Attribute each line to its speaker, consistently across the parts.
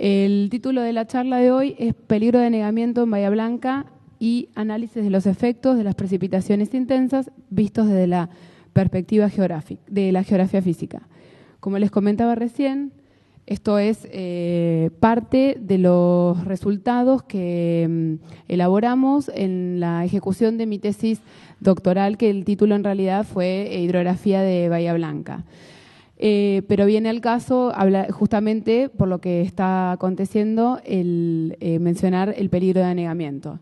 Speaker 1: El título de la charla de hoy es Peligro de anegamiento en Bahía Blanca y análisis de los efectos de las precipitaciones intensas vistos desde la perspectiva de la geografía física. Como les comentaba recién, esto es parte de los resultados que elaboramos en la ejecución de mi tesis doctoral, que el título en realidad fue Hidrografía de Bahía Blanca. Pero viene al caso, justamente por lo que está aconteciendo, mencionar el peligro de anegamiento.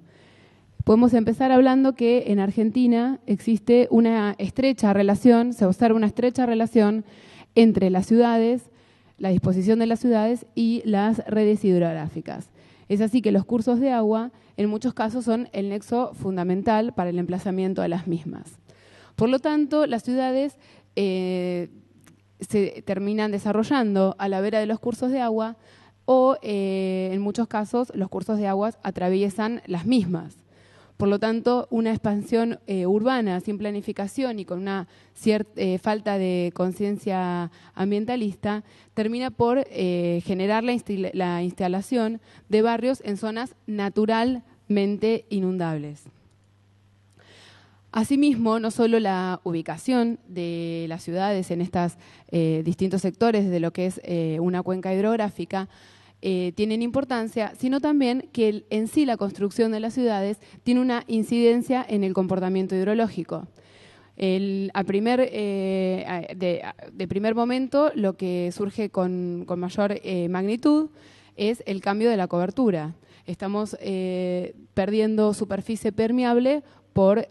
Speaker 1: Podemos empezar hablando que en Argentina existe una estrecha relación, se observa una estrecha relación entre las ciudades, la disposición de las ciudades y las redes hidrográficas. Es así que los cursos de agua en muchos casos son el nexo fundamental para el emplazamiento de las mismas. Por lo tanto, las ciudades se terminan desarrollando a la vera de los cursos de agua o en muchos casos los cursos de agua atraviesan las mismas. Por lo tanto, una expansión urbana sin planificación y con una cierta falta de conciencia ambientalista termina por generar la instalación de barrios en zonas naturalmente inundables. Asimismo, no solo la ubicación de las ciudades en estos distintos sectores de lo que es una cuenca hidrográfica tienen importancia, sino también que en sí la construcción de las ciudades tiene una incidencia en el comportamiento hidrológico. De primer momento, lo que surge con mayor magnitud es el cambio de la cobertura. Estamos perdiendo superficie permeable por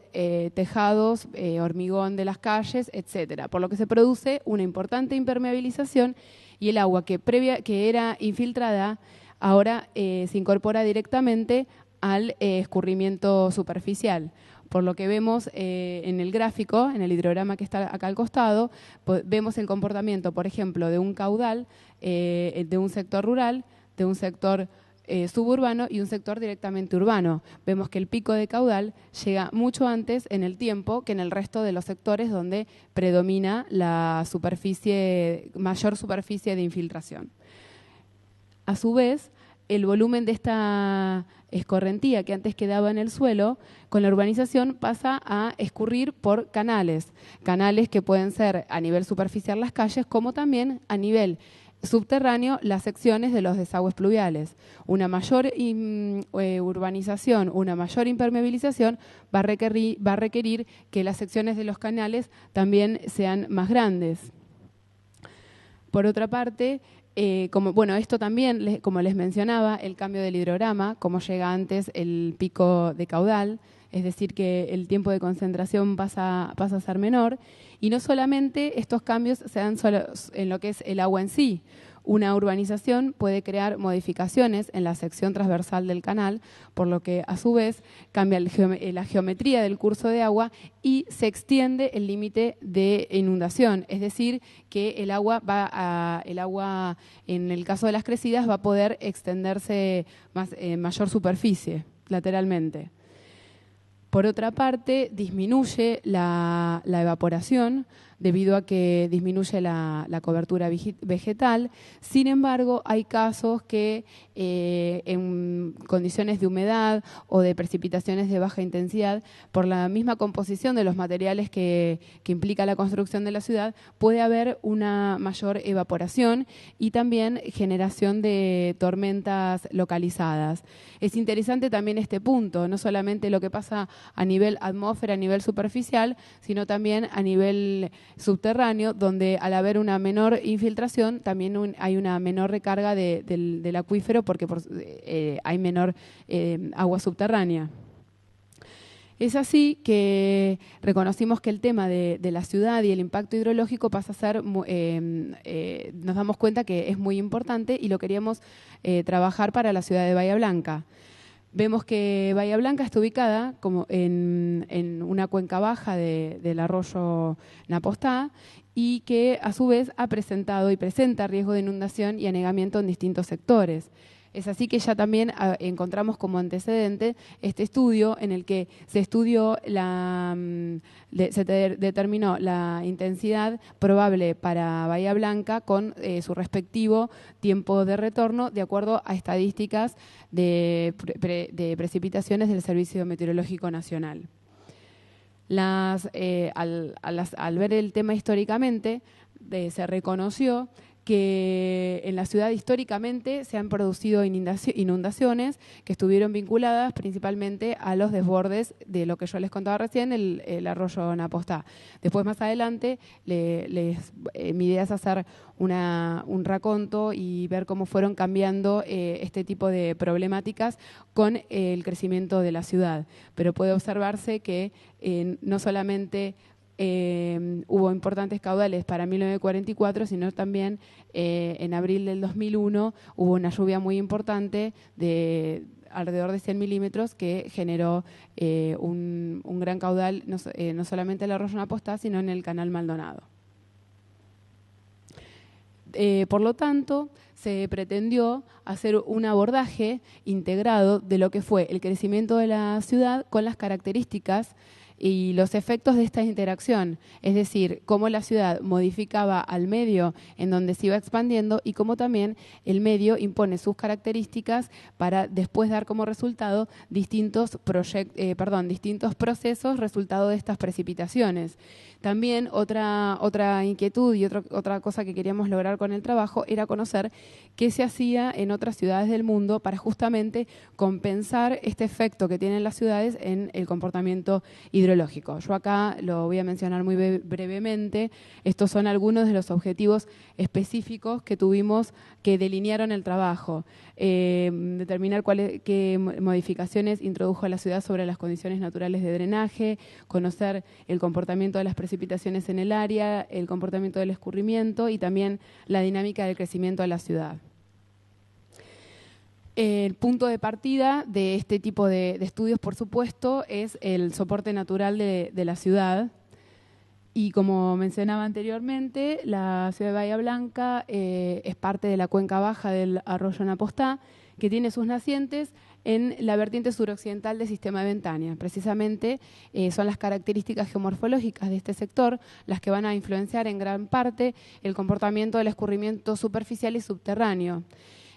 Speaker 1: tejados, hormigón de las calles, etcétera, por lo que se produce una importante impermeabilización y el agua que era infiltrada ahora se incorpora directamente al escurrimiento superficial. Por lo que vemos en el gráfico, en el hidrograma que está acá al costado, vemos el comportamiento, por ejemplo, de un caudal, de un sector rural, de un sector suburbano y un sector directamente urbano. Vemos que el pico de caudal llega mucho antes en el tiempo que en el resto de los sectores donde predomina la mayor superficie de infiltración. A su vez, el volumen de esta escorrentía que antes quedaba en el suelo, con la urbanización pasa a escurrir por canales que pueden ser a nivel superficial las calles, como también a nivel subterráneo las secciones de los desagües pluviales. Una mayor urbanización, una mayor impermeabilización va a requerir que las secciones de los canales también sean más grandes. Por otra parte, esto también, como les mencionaba, el cambio del hidrograma, como llega antes el pico de caudal, es decir, que el tiempo de concentración pasa a ser menor. Y no solamente estos cambios se dan solo en lo que es el agua en sí. Una urbanización puede crear modificaciones en la sección transversal del canal, por lo que a su vez cambia la geometría del curso de agua y se extiende el límite de inundación. Es decir, que el agua en el caso de las crecidas va a poder extenderse en mayor superficie lateralmente. Por otra parte, disminuye la evaporación debido a que disminuye la cobertura vegetal. Sin embargo, hay casos que en condiciones de humedad o de precipitaciones de baja intensidad, por la misma composición de los materiales que implica la construcción de la ciudad, puede haber una mayor evaporación y también generación de tormentas localizadas. Es interesante también este punto, no solamente lo que pasa a nivel atmósfera, a nivel superficial, sino también a nivel subterráneo, donde al haber una menor infiltración también hay una menor recarga del acuífero porque hay menor agua subterránea. Es así que reconocimos que el tema de la ciudad y el impacto hidrológico pasa a ser, nos damos cuenta que es muy importante y lo queríamos trabajar para la ciudad de Bahía Blanca. Vemos que Bahía Blanca está ubicada como en una cuenca baja del arroyo Napostá y que a su vez ha presentado y presenta riesgo de inundación y anegamiento en distintos sectores. Es así que ya también encontramos como antecedente este estudio en el que se estudió determinó la intensidad probable para Bahía Blanca con su respectivo tiempo de retorno de acuerdo a estadísticas de precipitaciones del Servicio Meteorológico Nacional. Al ver el tema históricamente, se reconoció que en la ciudad históricamente se han producido inundaciones que estuvieron vinculadas principalmente a los desbordes de lo que yo les contaba recién, el arroyo Napostá. Después, más adelante, mi idea es hacer un raconto y ver cómo fueron cambiando este tipo de problemáticas con el crecimiento de la ciudad. Pero puede observarse que no solamente hubo importantes caudales para 1944, sino también en abril del 2001 hubo una lluvia muy importante de alrededor de 100 milímetros que generó un gran caudal, no solamente en el arroyo Napostá, sino en el canal Maldonado. Por lo tanto, se pretendió hacer un abordaje integrado de lo que fue el crecimiento de la ciudad con las características y los efectos de esta interacción, es decir, cómo la ciudad modificaba al medio en donde se iba expandiendo y cómo también el medio impone sus características para después dar como resultado distintos procesos resultado de estas precipitaciones. También otra inquietud y otra cosa que queríamos lograr con el trabajo era conocer qué se hacía en otras ciudades del mundo para justamente compensar este efecto que tienen las ciudades en el comportamiento hidrológico. Yo acá lo voy a mencionar muy brevemente. Estos son algunos de los objetivos específicos que tuvimos que delinearon el trabajo. Determinar qué modificaciones introdujo la ciudad sobre las condiciones naturales de drenaje, conocer el comportamiento de las precipitaciones en el área, el comportamiento del escurrimiento y también la dinámica del crecimiento de la ciudad. El punto de partida de este tipo de estudios, por supuesto, es el soporte natural de la ciudad. Y como mencionaba anteriormente, la ciudad de Bahía Blanca es parte de la cuenca baja del arroyo Napostá, que tiene sus nacientes en la vertiente suroccidental del sistema de Ventania. Precisamente son las características geomorfológicas de este sector las que van a influenciar en gran parte el comportamiento del escurrimiento superficial y subterráneo.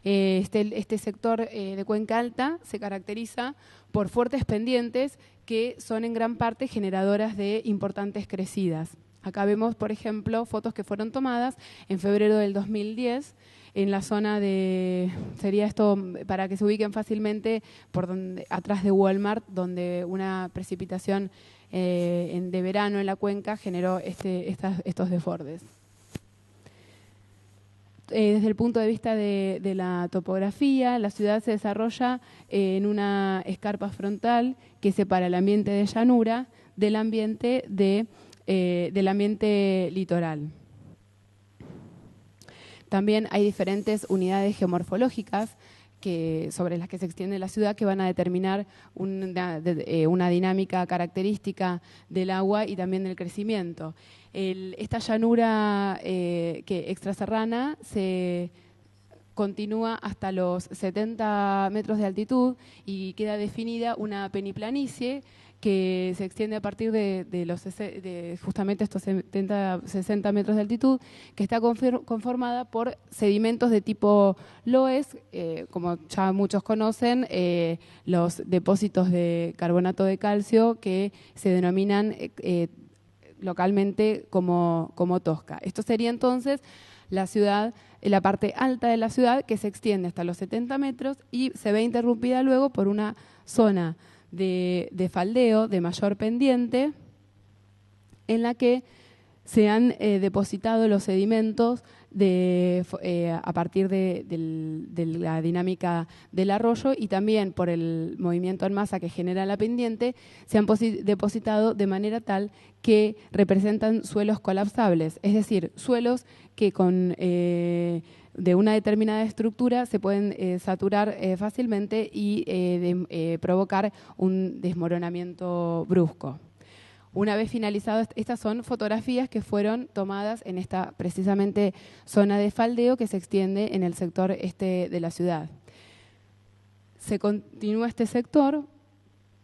Speaker 1: Este sector de cuenca alta se caracteriza por fuertes pendientes que son en gran parte generadoras de importantes crecidas. Acá vemos, por ejemplo, fotos que fueron tomadas en febrero del 2010 en la zona sería esto para que se ubiquen fácilmente, atrás de Walmart, donde una precipitación de verano en la cuenca generó estos desbordes. Desde el punto de vista de la topografía, la ciudad se desarrolla en una escarpa frontal que separa el ambiente de llanura del ambiente litoral. También hay diferentes unidades geomorfológicas sobre las que se extiende la ciudad que van a determinar una dinámica característica del agua y también del crecimiento. Esta llanura extraserrana se continúa hasta los 70 metros de altitud y queda definida una peniplanicie que se extiende a partir de justamente estos 60 metros de altitud, que está conformada por sedimentos de tipo loess, como ya muchos conocen, los depósitos de carbonato de calcio que se denominan localmente como Tosca. Esto sería entonces la ciudad, la parte alta de la ciudad que se extiende hasta los 70 metros y se ve interrumpida luego por una zona de faldeo de mayor pendiente en la que se han depositado los sedimentos a partir de la dinámica del arroyo y también por el movimiento en masa que genera la pendiente, se han depositado de manera tal que representan suelos colapsables, es decir, suelos que de una determinada estructura se pueden saturar fácilmente y provocar un desmoronamiento brusco. Una vez finalizado, estas son fotografías que fueron tomadas en esta precisamente zona de faldeo que se extiende en el sector este de la ciudad. se continúa este sector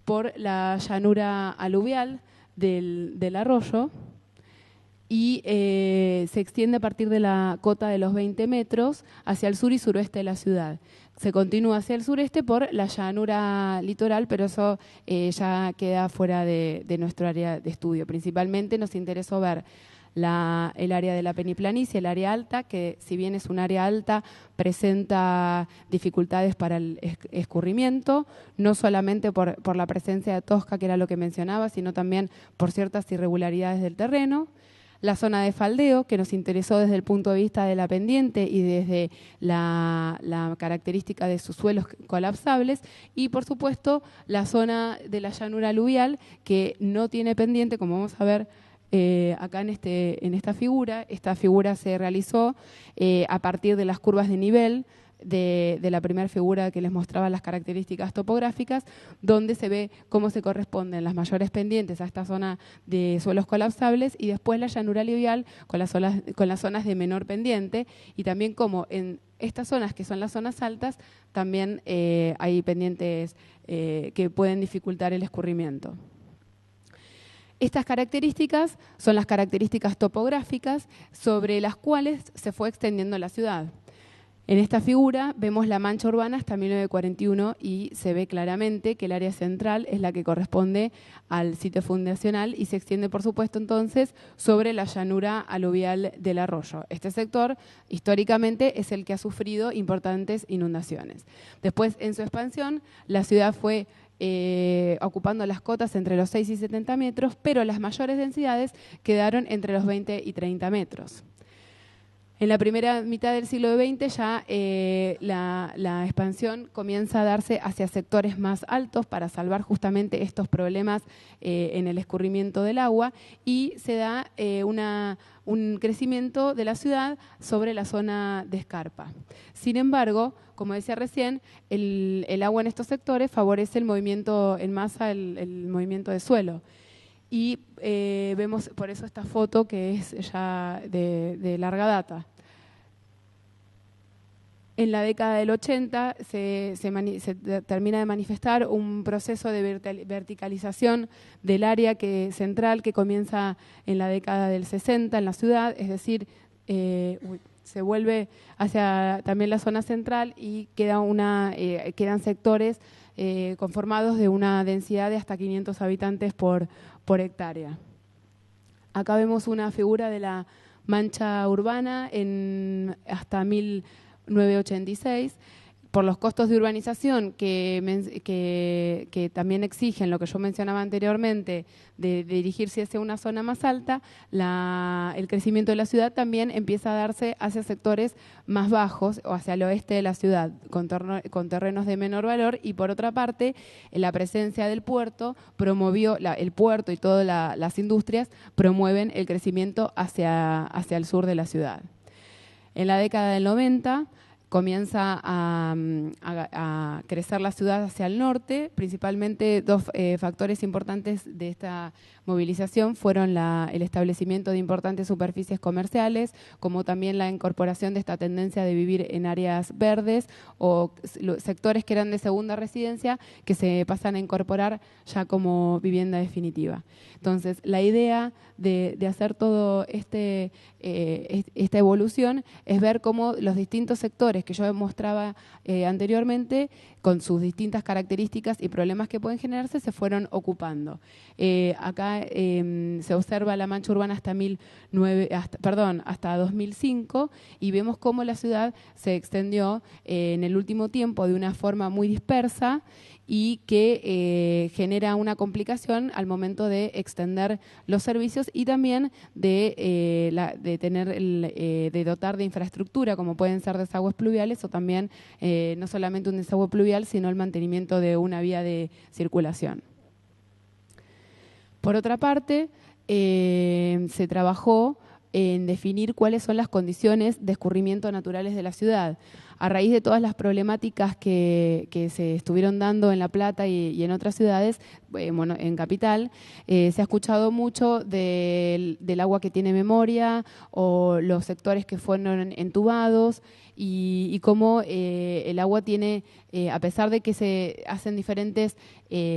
Speaker 1: por la llanura aluvial del arroyo y se extiende a partir de la cota de los 20 metros hacia el sur y suroeste de la ciudad. Se continúa hacia el sureste por la llanura litoral, pero eso ya queda fuera de nuestro área de estudio. Principalmente nos interesó ver el área de la peniplanicie, el área alta, que si bien es un área alta, presenta dificultades para el escurrimiento, no solamente por la presencia de tosca, que era lo que mencionaba, sino también por ciertas irregularidades del terreno. La zona de faldeo, que nos interesó desde el punto de vista de la pendiente y desde la característica de sus suelos colapsables, y por supuesto la zona de la llanura aluvial, que no tiene pendiente, como vamos a ver acá en esta figura. Esta figura se realizó a partir de las curvas de nivel de la primera figura que les mostraba las características topográficas, donde se ve cómo se corresponden las mayores pendientes a esta zona de suelos colapsables y después la llanura aluvial con las zonas de menor pendiente, y también cómo en estas zonas, que son las zonas altas, también hay pendientes que pueden dificultar el escurrimiento. Estas características son las características topográficas sobre las cuales se fue extendiendo la ciudad. En esta figura vemos la mancha urbana hasta 1941 y se ve claramente que el área central es la que corresponde al sitio fundacional y se extiende, por supuesto, entonces sobre la llanura aluvial del arroyo. Este sector, históricamente, es el que ha sufrido importantes inundaciones. Después, en su expansión, la ciudad fue ocupando las cotas entre los 6 y 70 metros, pero las mayores densidades quedaron entre los 20 y 30 metros. En la primera mitad del siglo XX ya la expansión comienza a darse hacia sectores más altos para salvar justamente estos problemas en el escurrimiento del agua, y se da un crecimiento de la ciudad sobre la zona de escarpa. Sin embargo, como decía recién, el agua en estos sectores favorece el movimiento en masa, el movimiento de suelo. Y vemos por eso esta foto que es ya de larga data. En la década del 80 se termina de manifestar un proceso de verticalización del área central que comienza en la década del 60 en la ciudad, es decir, se vuelve hacia también la zona central y quedan sectores conformados de una densidad de hasta 500 habitantes por hectárea. Acá vemos una figura de la mancha urbana hasta 1986, por los costos de urbanización que también exigen lo que yo mencionaba anteriormente, de dirigirse hacia una zona más alta, el crecimiento de la ciudad también empieza a darse hacia sectores más bajos o hacia el oeste de la ciudad, con terrenos de menor valor, y por otra parte, la presencia del puerto promovió, el puerto y todas las industrias promueven el crecimiento hacia el sur de la ciudad. En la década del 90 comienza a crecer la ciudad hacia el norte. Principalmente dos factores importantes de esta movilización fueron el establecimiento de importantes superficies comerciales, como también la incorporación de esta tendencia de vivir en áreas verdes o sectores que eran de segunda residencia que se pasan a incorporar ya como vivienda definitiva. Entonces, la idea de hacer todo esta evolución es ver cómo los distintos sectores que yo mostraba anteriormente, con sus distintas características y problemas que pueden generarse, se fueron ocupando. Acá se observa la mancha urbana hasta 2005 y vemos cómo la ciudad se extendió en el último tiempo de una forma muy dispersa y que genera una complicación al momento de extender los servicios y también de dotar de infraestructura, como pueden ser desagües pluviales o también no solamente un desagüe pluvial, sino el mantenimiento de una vía de circulación. Por otra parte, se trabajó en definir cuáles son las condiciones de escurrimiento naturales de la ciudad. A raíz de todas las problemáticas que se estuvieron dando en La Plata y en otras ciudades, bueno, en Capital, se ha escuchado mucho del agua que tiene memoria o los sectores que fueron entubados y cómo el agua tiene, a pesar de que se hacen diferentes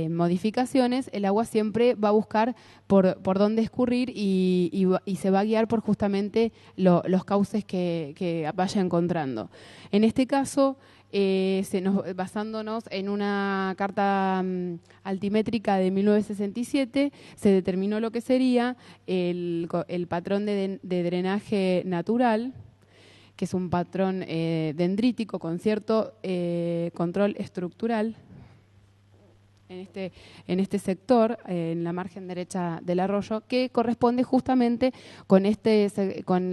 Speaker 1: modificaciones, el agua siempre va a buscar por dónde escurrir y se va a guiar por justamente los cauces que vaya encontrando. En este caso, basándonos en una carta altimétrica de 1967, se determinó lo que sería el patrón de drenaje natural, que es un patrón dendrítico con cierto control estructural en este sector, en la margen derecha del arroyo, que corresponde justamente con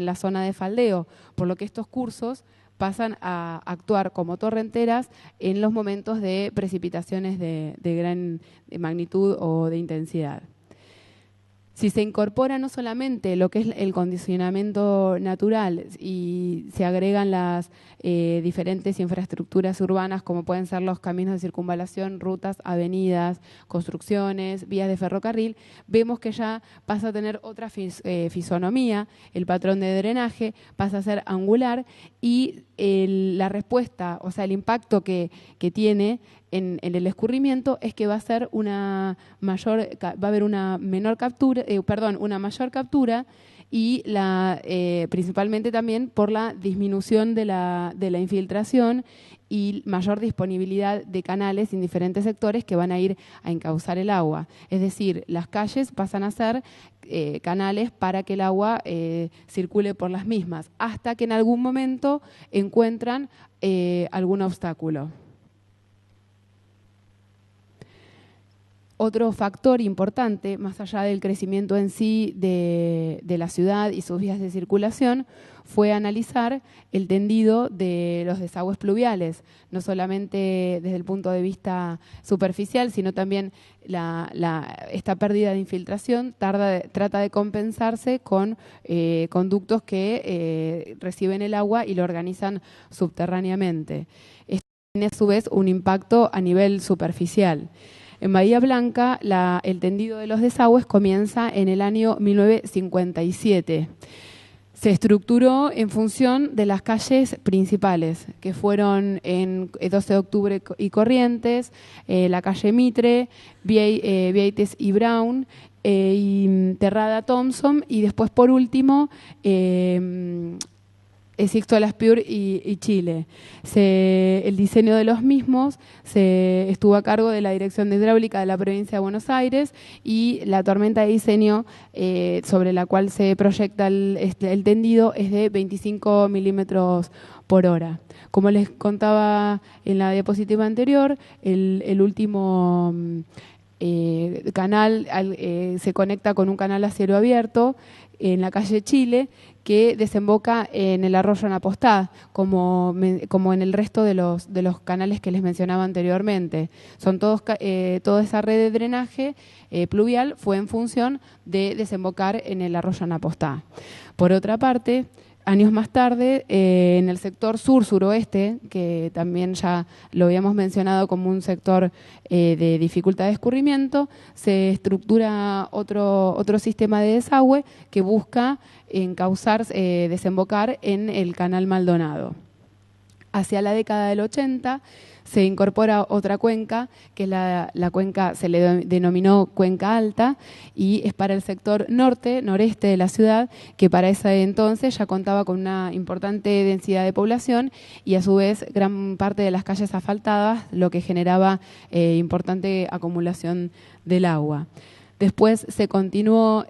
Speaker 1: la zona de faldeo, por lo que estos cursos pasan a actuar como torrenteras en los momentos de precipitaciones de gran magnitud o de intensidad. Si se incorpora no solamente lo que es el condicionamiento natural y se agregan las diferentes infraestructuras urbanas, como pueden ser los caminos de circunvalación, rutas, avenidas, construcciones, vías de ferrocarril, vemos que ya pasa a tener otra fisonomía, el patrón de drenaje pasa a ser angular y la respuesta, o sea, el impacto que tiene en el escurrimiento es que va a haber una mayor captura y principalmente también por la disminución de la infiltración y mayor disponibilidad de canales en diferentes sectores que van a ir a encauzar el agua. Es decir, las calles pasan a ser canales para que el agua circule por las mismas, hasta que en algún momento encuentran algún obstáculo. Otro factor importante, más allá del crecimiento en sí de la ciudad y sus vías de circulación, fue analizar el tendido de los desagües pluviales, no solamente desde el punto de vista superficial, sino también esta pérdida de infiltración trata de compensarse con conductos que reciben el agua y lo organizan subterráneamente. Esto tiene a su vez un impacto a nivel superficial. En Bahía Blanca, el tendido de los desagües comienza en el año 1957. Se estructuró en función de las calles principales, que fueron en 12 de octubre y Corrientes, la calle Mitre, Vieites y Brown, y Terrada Thompson, y después, por último, Sixto Laspiur y Chile. El diseño de los mismos estuvo a cargo de la Dirección de Hidráulica de la Provincia de Buenos Aires y la tormenta de diseño sobre la cual se proyecta el tendido es de 25 milímetros por hora. Como les contaba en la diapositiva anterior, el último canal se conecta con un canal a cielo abierto en la calle Chile, que desemboca en el arroyo Anapostá, como en el resto de los canales que les mencionaba anteriormente. Toda esa red de drenaje pluvial fue en función de desembocar en el arroyo Anapostá. Por otra parte, años más tarde, en el sector sur-suroeste, que también ya lo habíamos mencionado como un sector de dificultad de escurrimiento, se estructura otro sistema de desagüe que busca desembocar en el Canal Maldonado. Hacia la década del 80 se incorpora otra cuenca, que es la cuenca, se le denominó Cuenca Alta, y es para el sector noreste de la ciudad, que para ese entonces ya contaba con una importante densidad de población y a su vez gran parte de las calles asfaltadas, lo que generaba importante acumulación del agua. Después se continuó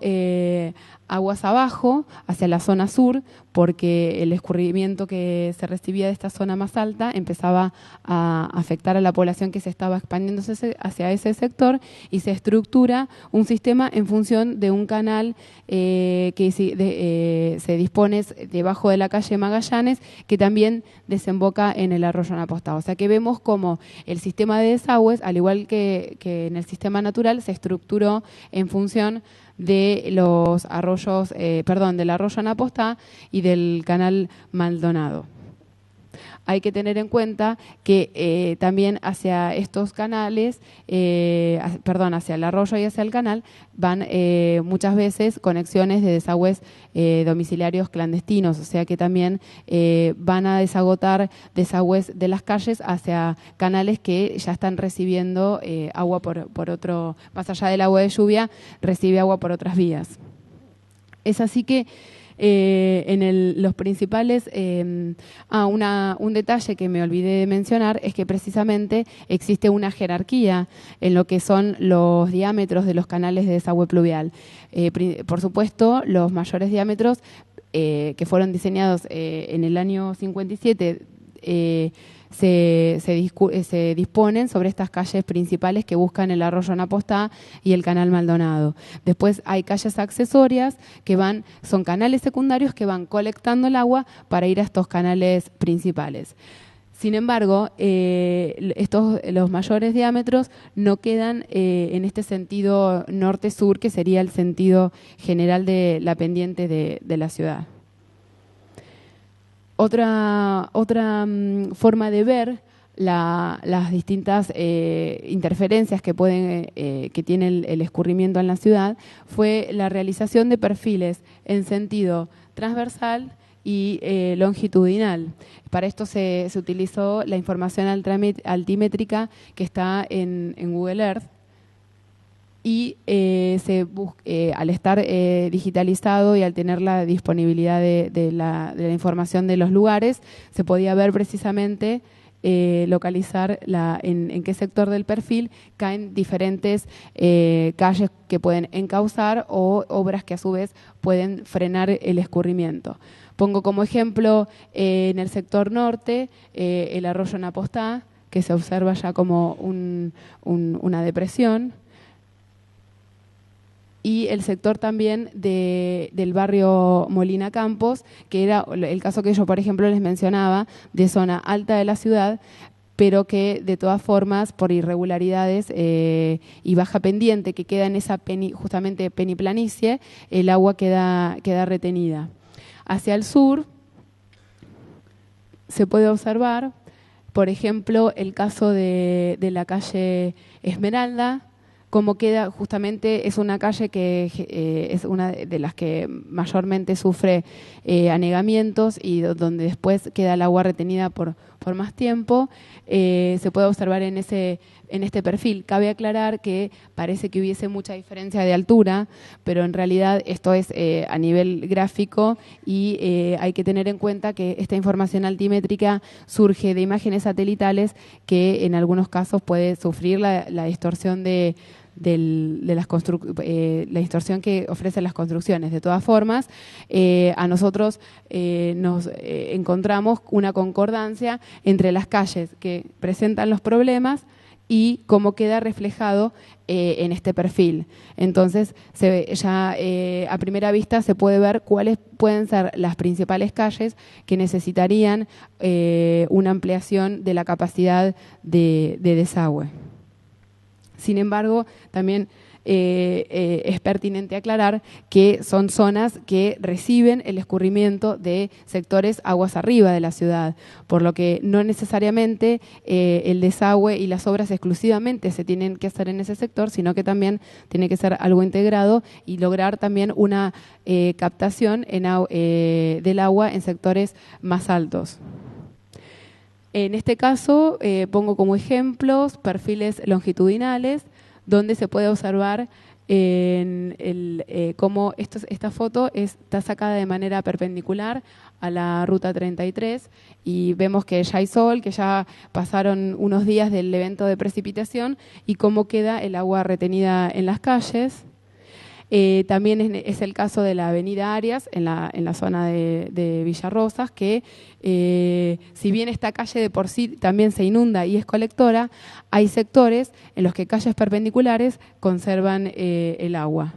Speaker 1: aguas abajo, hacia la zona sur, porque el escurrimiento que se recibía de esta zona más alta empezaba a afectar a la población que se estaba expandiendo hacia ese sector y se estructura un sistema en función de un canal que se dispone debajo de la calle Magallanes, que también desemboca en el arroyo Anapostá. O sea que vemos cómo el sistema de desagües, al igual que en el sistema natural, se estructuró en función de los arroyos, del arroyo Anapostá y del canal Maldonado. hay que tener en cuenta que también hacia estos canales, hacia el arroyo y hacia el canal, van muchas veces conexiones de desagües domiciliarios clandestinos, o sea que también van a desagotar desagües de las calles hacia canales que ya están recibiendo agua por otro, más allá del agua de lluvia, recibe agua por otras vías. Es así que los principales, un detalle que me olvidé de mencionar es que precisamente existe una jerarquía en lo que son los diámetros de los canales de desagüe pluvial. Por supuesto, los mayores diámetros que fueron diseñados en el año 57 se disponen sobre estas calles principales que buscan el arroyo Napostá y el canal Maldonado. Después hay calles accesorias que son canales secundarios que van colectando el agua para ir a estos canales principales. Sin embargo, los mayores diámetros no quedan en este sentido norte-sur, que sería el sentido general de la pendiente de la ciudad. Otra forma de ver las distintas interferencias que tiene el escurrimiento en la ciudad fue la realización de perfiles en sentido transversal y longitudinal. Para esto se utilizó la información altimétrica que está en Google Earth. Y al estar digitalizado y al tener la disponibilidad de la información de los lugares, se podía ver precisamente, localizar en qué sector del perfil caen diferentes calles que pueden encauzar o obras que a su vez pueden frenar el escurrimiento. Pongo como ejemplo en el sector norte el arroyo Napostá, que se observa ya como una depresión, y el sector también del barrio Molina Campos, que era el caso que yo, por ejemplo, les mencionaba, de zona alta de la ciudad, pero que de todas formas, por irregularidades y baja pendiente que queda en esa justamente peniplanicie, el agua queda retenida. Hacia el sur se puede observar, por ejemplo, el caso de la calle Esmeralda, cómo queda, justamente es una calle que es una de las que mayormente sufre anegamientos y donde después queda el agua retenida por más tiempo. Se puede observar en este perfil. Cabe aclarar que parece que hubiese mucha diferencia de altura, pero en realidad esto es a nivel gráfico y hay que tener en cuenta que esta información altimétrica surge de imágenes satelitales que en algunos casos puede sufrir la distorsión la distorsión que ofrecen las construcciones. De todas formas, a nosotros nos encontramos una concordancia entre las calles que presentan los problemas y cómo queda reflejado en este perfil. Entonces, a primera vista se puede ver cuáles pueden ser las principales calles que necesitarían una ampliación de la capacidad de desagüe. Sin embargo, también es pertinente aclarar que son zonas que reciben el escurrimiento de sectores aguas arriba de la ciudad, por lo que no necesariamente el desagüe y las obras exclusivamente se tienen que hacer en ese sector, sino que también tiene que ser algo integrado y lograr también una captación del agua en sectores más altos. En este caso, pongo como ejemplos perfiles longitudinales, donde se puede observar cómo esta foto está sacada de manera perpendicular a la ruta 33 y vemos que ya hay sol, que ya pasaron unos días del evento de precipitación y cómo queda el agua retenida en las calles. También es el caso de la avenida Arias, en la zona de Villarrosas, que si bien esta calle de por sí también se inunda y es colectora, hay sectores en los que calles perpendiculares conservan el agua.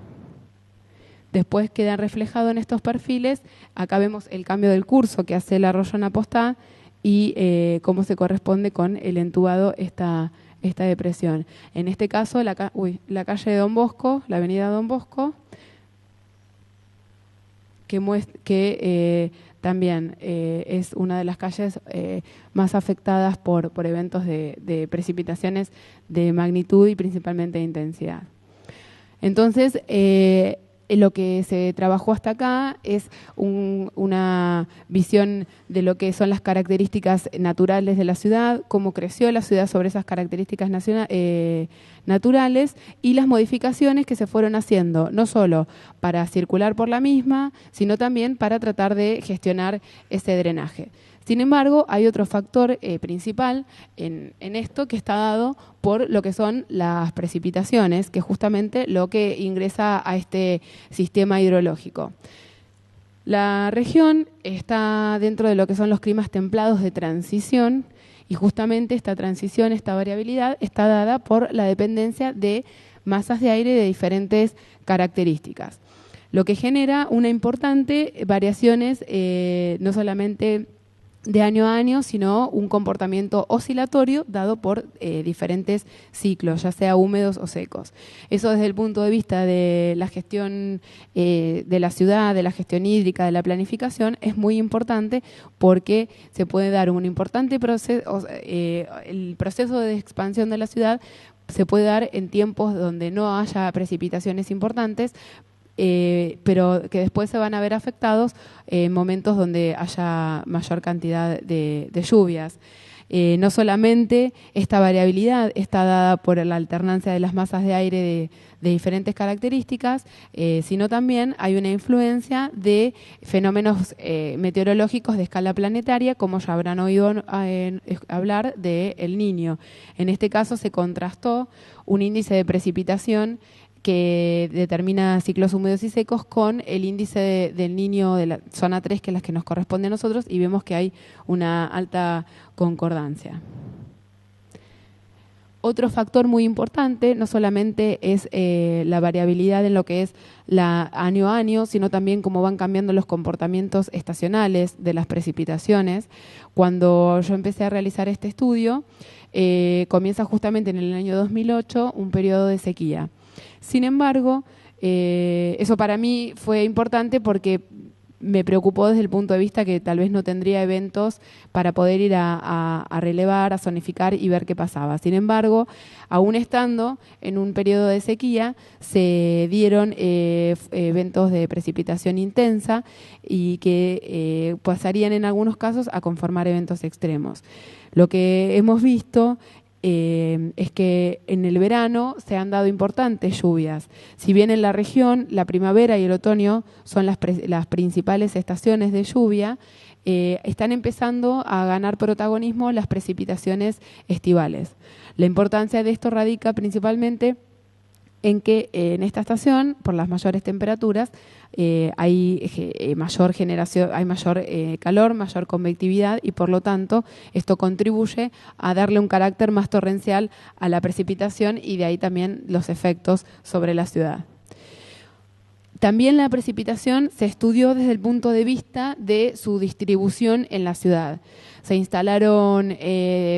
Speaker 1: Después queda reflejado en estos perfiles, acá vemos el cambio del curso que hace el arroyo Napostá y cómo se corresponde con el entubado esta depresión. En este caso, la calle de Don Bosco, la avenida Don Bosco, que también es una de las calles más afectadas por eventos de precipitaciones de magnitud y principalmente de intensidad. Entonces, lo que se trabajó hasta acá es una visión de lo que son las características naturales de la ciudad, cómo creció la ciudad sobre esas características naturales y las modificaciones que se fueron haciendo, no solo para circular por la misma, sino también para tratar de gestionar ese drenaje. Sin embargo, hay otro factor principal en esto que está dado por lo que son las precipitaciones, que es justamente lo que ingresa a este sistema hidrológico. La región está dentro de lo que son los climas templados de transición y justamente esta transición, esta variabilidad, está dada por la dependencia de masas de aire de diferentes características, lo que genera una importante variaciones no solamente de año a año, sino un comportamiento oscilatorio dado por diferentes ciclos, ya sea húmedos o secos. Eso desde el punto de vista de la gestión de la ciudad, de la gestión hídrica, de la planificación, es muy importante porque se puede dar un importante proceso, el proceso de expansión de la ciudad se puede dar en tiempos donde no haya precipitaciones importantes, pero que después se van a ver afectados en momentos donde haya mayor cantidad de lluvias. No solamente esta variabilidad está dada por la alternancia de las masas de aire de diferentes características, sino también hay una influencia de fenómenos meteorológicos de escala planetaria, como ya habrán oído hablar de El Niño. En este caso se contrastó un índice de precipitación que determina ciclos húmedos y secos con el índice del Niño de la zona 3, que es la que nos corresponde a nosotros, y vemos que hay una alta concordancia. Otro factor muy importante no solamente es la variabilidad en lo que es la año a año, sino también cómo van cambiando los comportamientos estacionales de las precipitaciones. Cuando yo empecé a realizar este estudio, comienza justamente en el año 2008 un periodo de sequía. Sin embargo, eso para mí fue importante porque me preocupó desde el punto de vista que tal vez no tendría eventos para poder ir a relevar, a zonificar y ver qué pasaba. Sin embargo, aún estando en un periodo de sequía, se dieron eventos de precipitación intensa y que pasarían en algunos casos a conformar eventos extremos. Lo que hemos visto es que en el verano se han dado importantes lluvias. Si bien en la región la primavera y el otoño son las principales estaciones de lluvia, están empezando a ganar protagonismo las precipitaciones estivales. La importancia de esto radica principalmente en que en esta estación, por las mayores temperaturas, hay mayor generación, hay mayor calor, mayor convectividad y por lo tanto esto contribuye a darle un carácter más torrencial a la precipitación y de ahí también los efectos sobre la ciudad. También la precipitación se estudió desde el punto de vista de su distribución en la ciudad. Se instalaron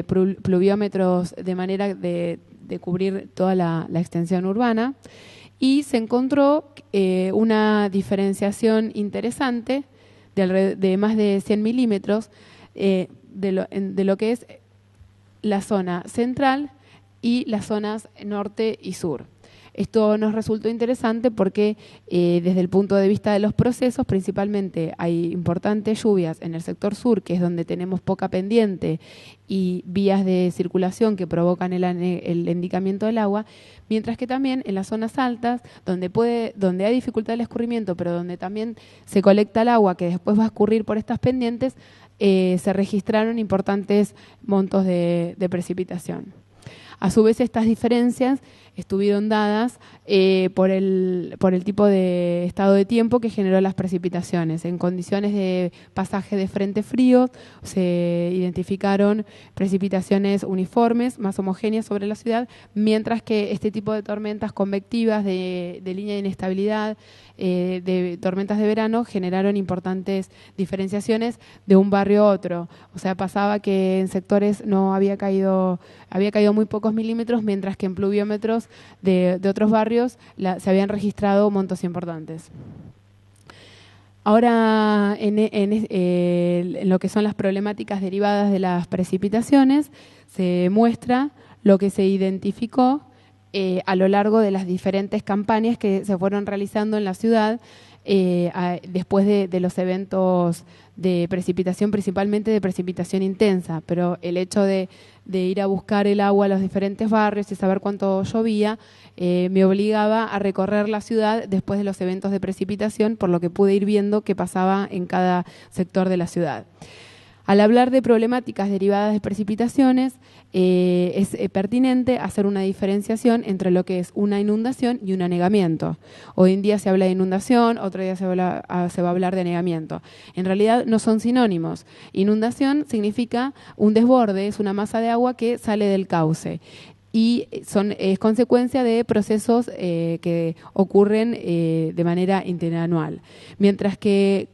Speaker 1: pluviómetros de manera de cubrir toda la extensión urbana y se encontró una diferenciación interesante de más de 100 milímetros de lo que es la zona central y las zonas norte y sur. Esto nos resultó interesante porque desde el punto de vista de los procesos, principalmente hay importantes lluvias en el sector sur, que es donde tenemos poca pendiente y vías de circulación que provocan el endicamiento del agua, mientras que también en las zonas altas, donde hay dificultad de escurrimiento, pero donde también se colecta el agua que después va a escurrir por estas pendientes, se registraron importantes montos de precipitación. A su vez, estas diferencias estuvieron dadas por el tipo de estado de tiempo que generó las precipitaciones. En condiciones de pasaje de frente frío se identificaron precipitaciones uniformes, más homogéneas sobre la ciudad, mientras que este tipo de tormentas convectivas de línea de inestabilidad, de tormentas de verano, generaron importantes diferenciaciones de un barrio a otro. O sea, pasaba que en sectores no había caído muy pocos milímetros, mientras que en pluviómetros de otros barrios se habían registrado montos importantes. Ahora, en lo que son las problemáticas derivadas de las precipitaciones, se muestra lo que se identificó a lo largo de las diferentes campañas que se fueron realizando en la ciudad después de los eventos de precipitación, principalmente de precipitación intensa, pero el hecho de ir a buscar el agua a los diferentes barrios y saber cuánto llovía, me obligaba a recorrer la ciudad después de los eventos de precipitación, por lo que pude ir viendo qué pasaba en cada sector de la ciudad. Al hablar de problemáticas derivadas de precipitaciones, es pertinente hacer una diferenciación entre lo que es una inundación y un anegamiento. Hoy en día se habla de inundación, otro día se va a hablar de anegamiento. En realidad no son sinónimos. Inundación significa un desborde, es una masa de agua que sale del cauce. Y es consecuencia de procesos que ocurren de manera interanual. Mientras que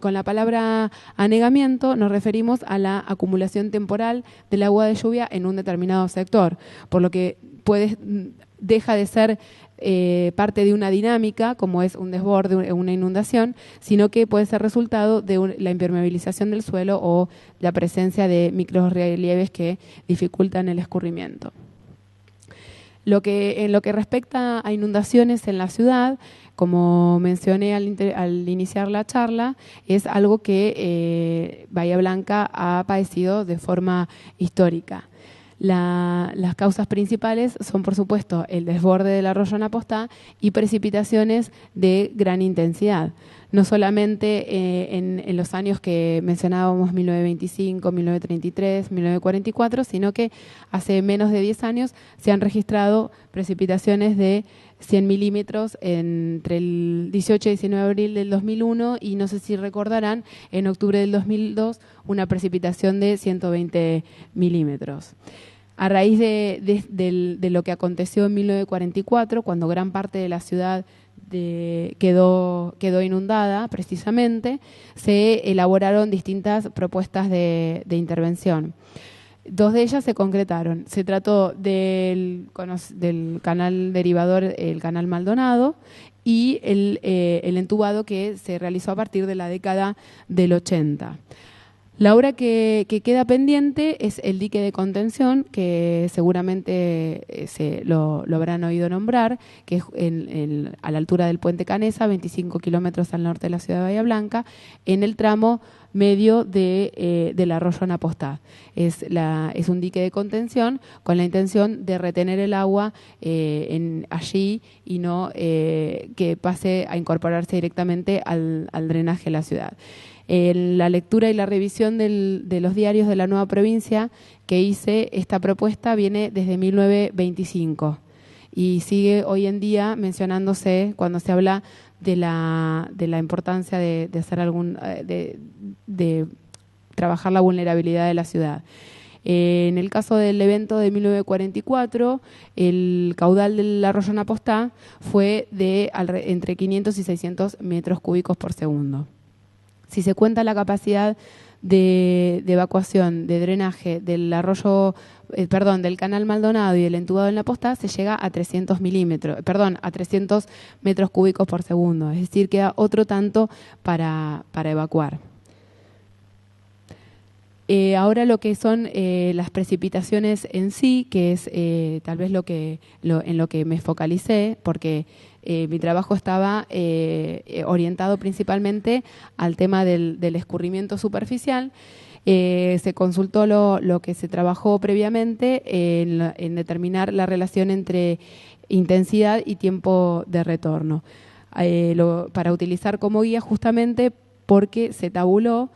Speaker 1: con la palabra anegamiento nos referimos a la acumulación temporal del agua de lluvia en un determinado sector, por lo que deja de ser parte de una dinámica, como es un desborde, una inundación, sino que puede ser resultado de la impermeabilización del suelo o la presencia de microrrelieves que dificultan el escurrimiento. En lo que respecta a inundaciones en la ciudad, como mencioné al iniciar la charla, es algo que Bahía Blanca ha padecido de forma histórica. Las causas principales son, por supuesto, el desborde del arroyo Anapostá y precipitaciones de gran intensidad. No solamente en los años que mencionábamos, 1925, 1933, 1944, sino que hace menos de 10 años se han registrado precipitaciones de 100 milímetros entre el 18 y 19 de abril del 2001 y no sé si recordarán, en octubre del 2002, una precipitación de 120 milímetros. A raíz de lo que aconteció en 1944, cuando gran parte de la ciudad quedó inundada, precisamente, se elaboraron distintas propuestas de intervención. Dos de ellas se concretaron. Se trató del canal derivador, el canal Maldonado, y el entubado que se realizó a partir de la década del 80. La obra que queda pendiente es el dique de contención, que seguramente lo habrán oído nombrar, que es a la altura del puente Canesa, 25 kilómetros al norte de la ciudad de Bahía Blanca, en el tramo medio del arroyo Anapostá. Es un dique de contención con la intención de retener el agua allí y no que pase a incorporarse directamente al drenaje de la ciudad. La lectura y la revisión de los diarios de la nueva provincia que hice, esta propuesta viene desde 1925 y sigue hoy en día mencionándose cuando se habla de la importancia de hacer de trabajar la vulnerabilidad de la ciudad. En el caso del evento de 1944, el caudal del arroyo Anapostá fue de entre 500 y 600 metros cúbicos por segundo. Si se cuenta la capacidad de evacuación, de drenaje del del canal Maldonado y el entubado en la Anapostá, se llega a 300 metros cúbicos por segundo. Es decir, queda otro tanto para evacuar. Ahora lo que son las precipitaciones en sí, que es tal vez en lo que me focalicé, porque mi trabajo estaba orientado principalmente al tema del escurrimiento superficial. Se consultó lo que se trabajó previamente en determinar la relación entre intensidad y tiempo de retorno, para utilizar como guía justamente porque se tabuló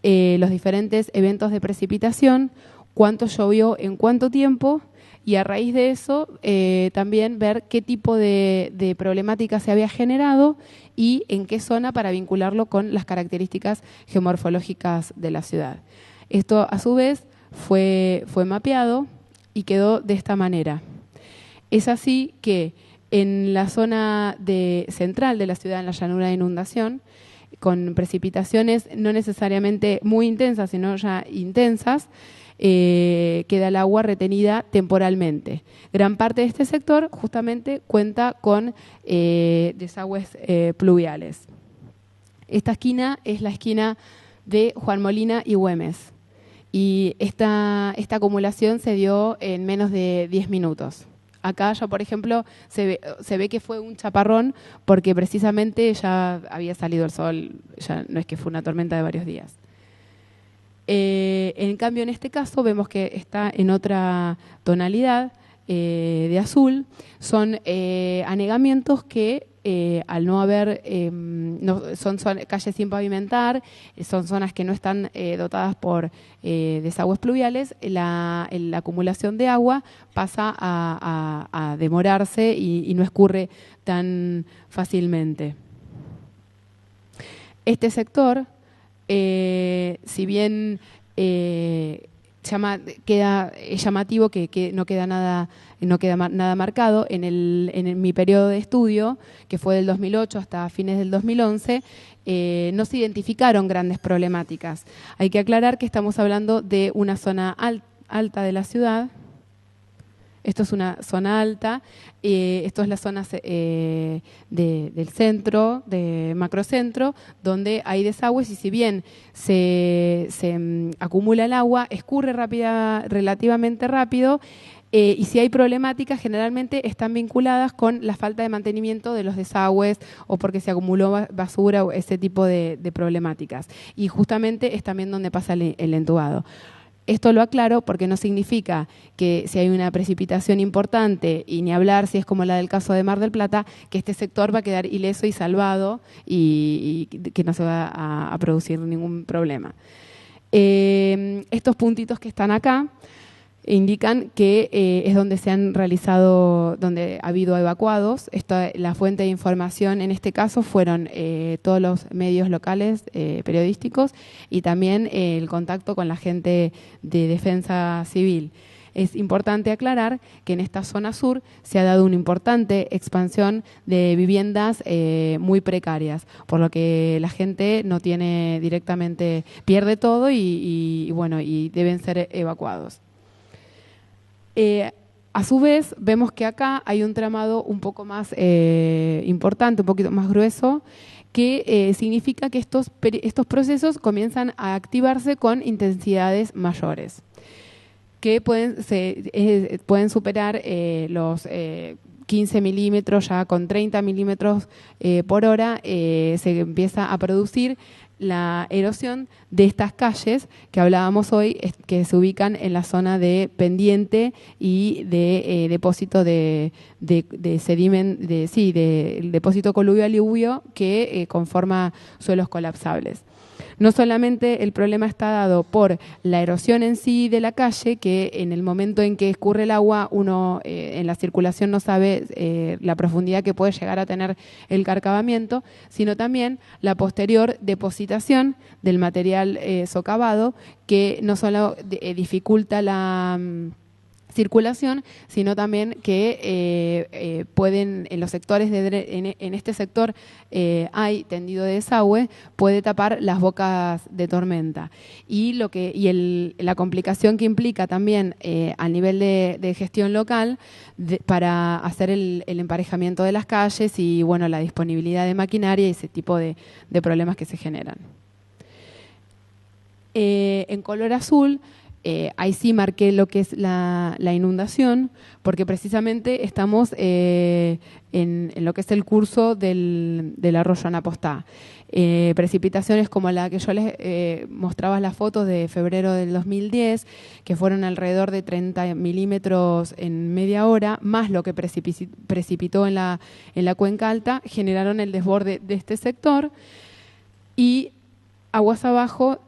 Speaker 1: los diferentes eventos de precipitación, cuánto llovió en cuánto tiempo, y a raíz de eso también ver qué tipo de problemática se había generado y en qué zona, para vincularlo con las características geomorfológicas de la ciudad. Esto a su vez fue mapeado y quedó de esta manera. Es así que en la zona central de la ciudad, en la llanura de inundación, con precipitaciones no necesariamente muy intensas, sino ya intensas, queda el agua retenida temporalmente. Gran parte de este sector justamente cuenta con desagües pluviales. Esta esquina es la esquina de Juan Molina y Güemes. Y esta acumulación se dio en menos de 10 minutos. Acá ya, por ejemplo, se ve que fue un chaparrón porque precisamente ya había salido el sol, ya no es que fue una tormenta de varios días. En cambio, en este caso vemos que está en otra tonalidad de azul. Son anegamientos que al no haber, son calles sin pavimentar, son zonas que no están dotadas por desagües pluviales, la acumulación de agua pasa a demorarse y no escurre tan fácilmente. Este sector, si bien queda llamativo que no queda nada marcado, en mi periodo de estudio, que fue del 2008 hasta fines del 2011, no se identificaron grandes problemáticas. Hay que aclarar que estamos hablando de una zona alta de la ciudad. Esto es una zona alta, esto es la zona del centro, de macrocentro, donde hay desagües y si bien se acumula el agua, escurre relativamente rápido y si hay problemáticas generalmente están vinculadas con la falta de mantenimiento de los desagües o porque se acumuló basura o ese tipo de problemáticas. Y justamente es también donde pasa el entubado. Esto lo aclaro porque no significa que si hay una precipitación importante, y ni hablar si es como la del caso de Mar del Plata, que este sector va a quedar ileso y salvado y que no se va a producir ningún problema. Estos puntitos que están acá indican que es donde se han realizado, donde ha habido evacuados. La fuente de información en este caso fueron todos los medios locales periodísticos y también el contacto con la gente de defensa civil. Es importante aclarar que en esta zona sur se ha dado una importante expansión de viviendas muy precarias, por lo que la gente no tiene directamente, pierde todo y deben ser evacuados. A su vez, vemos que acá hay un tramado un poco más importante, un poquito más grueso, que significa que estos procesos comienzan a activarse con intensidades mayores, que pueden superar los 15 milímetros, ya con 30 milímetros por hora se empieza a producir la erosión de estas calles que hablábamos hoy, que se ubican en la zona de pendiente y de depósito de sedimento, del depósito coluvial y lluvio que conforma suelos colapsables. No solamente el problema está dado por la erosión en sí de la calle, que en el momento en que escurre el agua, uno en la circulación no sabe la profundidad que puede llegar a tener el carcavamiento, sino también la posterior depositación del material socavado, que no solo dificulta la circulación, sino también que pueden, en los sectores, en este sector hay tendido de desagüe, puede tapar las bocas de tormenta. Y la complicación que implica también a nivel de gestión local para hacer el emparejamiento de las calles y bueno, la disponibilidad de maquinaria y ese tipo de problemas que se generan. En color azul, ahí sí marqué lo que es la inundación, porque precisamente estamos en lo que es el curso del arroyo Anapostá. Precipitaciones como la que yo les mostraba las fotos de febrero del 2010, que fueron alrededor de 30 milímetros en media hora, más lo que precipitó en la cuenca alta, generaron el desborde de este sector y aguas abajo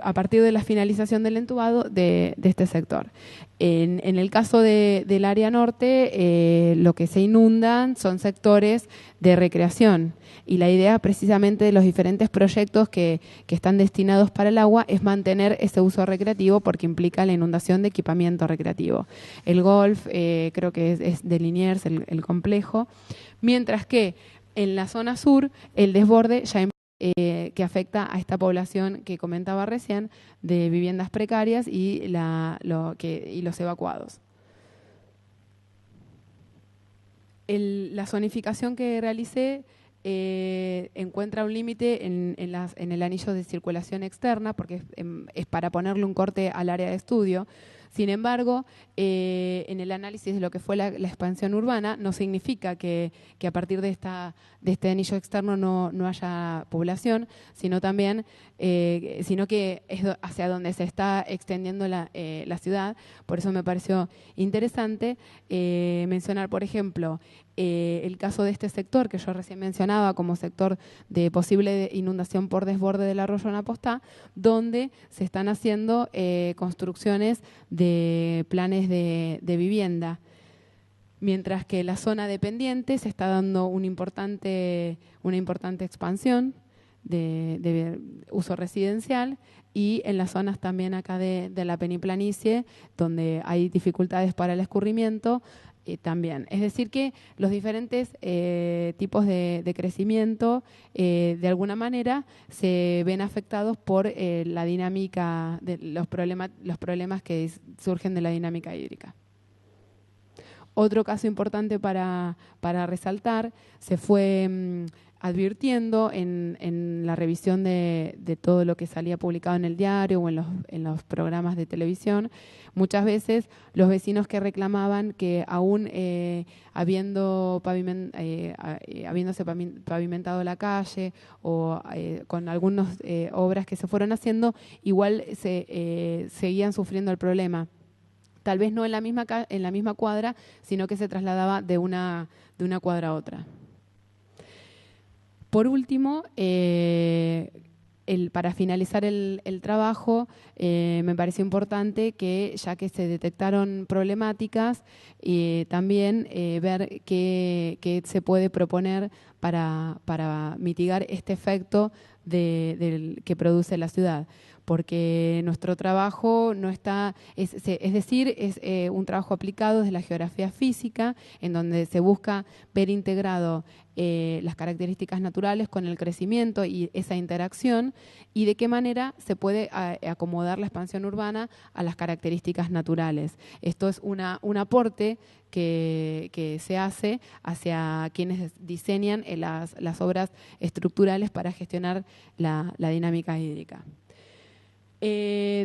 Speaker 1: a partir de la finalización del entubado de este sector. En el caso del área norte, lo que se inundan son sectores de recreación y la idea precisamente de los diferentes proyectos que están destinados para el agua es mantener ese uso recreativo porque implica la inundación de equipamiento recreativo. El golf creo que es de Liniers, el complejo, mientras que en la zona sur el desborde ya que afecta a esta población que comentaba recién de viviendas precarias y los evacuados. La zonificación que realicé encuentra un límite en el anillo de circulación externa, porque es para ponerle un corte al área de estudio. Sin embargo, en el análisis de lo que fue la expansión urbana, no significa que a partir de este anillo externo no haya población, sino que es hacia donde se está extendiendo la ciudad. Por eso me pareció interesante mencionar, por ejemplo, el caso de este sector que yo recién mencionaba como sector de posible inundación por desborde del arroyo Anapostá, donde se están haciendo construcciones de planes de vivienda, mientras que en la zona dependiente se está dando una importante expansión de uso residencial, y en las zonas también acá de la peniplanicie, donde hay dificultades para el escurrimiento, también. Es decir que los diferentes tipos de crecimiento de alguna manera se ven afectados por la dinámica, de los problemas que surgen de la dinámica hídrica. Otro caso importante para resaltar, se fue advirtiendo en la revisión de todo lo que salía publicado en el diario o en los programas de televisión, muchas veces los vecinos que reclamaban que aún habiéndose pavimentado la calle o con algunas obras que se fueron haciendo, igual seguían sufriendo el problema. Tal vez no en la misma cuadra, sino que se trasladaba de una cuadra a otra. Por último, para finalizar el trabajo, me pareció importante que, ya que se detectaron problemáticas, también ver qué se puede proponer para mitigar este efecto que produce la ciudad. Porque nuestro trabajo no está, es un trabajo aplicado desde la geografía física, en donde se busca ver integrado las características naturales con el crecimiento y esa interacción, y de qué manera se puede acomodar la expansión urbana a las características naturales. Esto es un aporte que se hace hacia quienes diseñan las obras estructurales para gestionar la dinámica hídrica.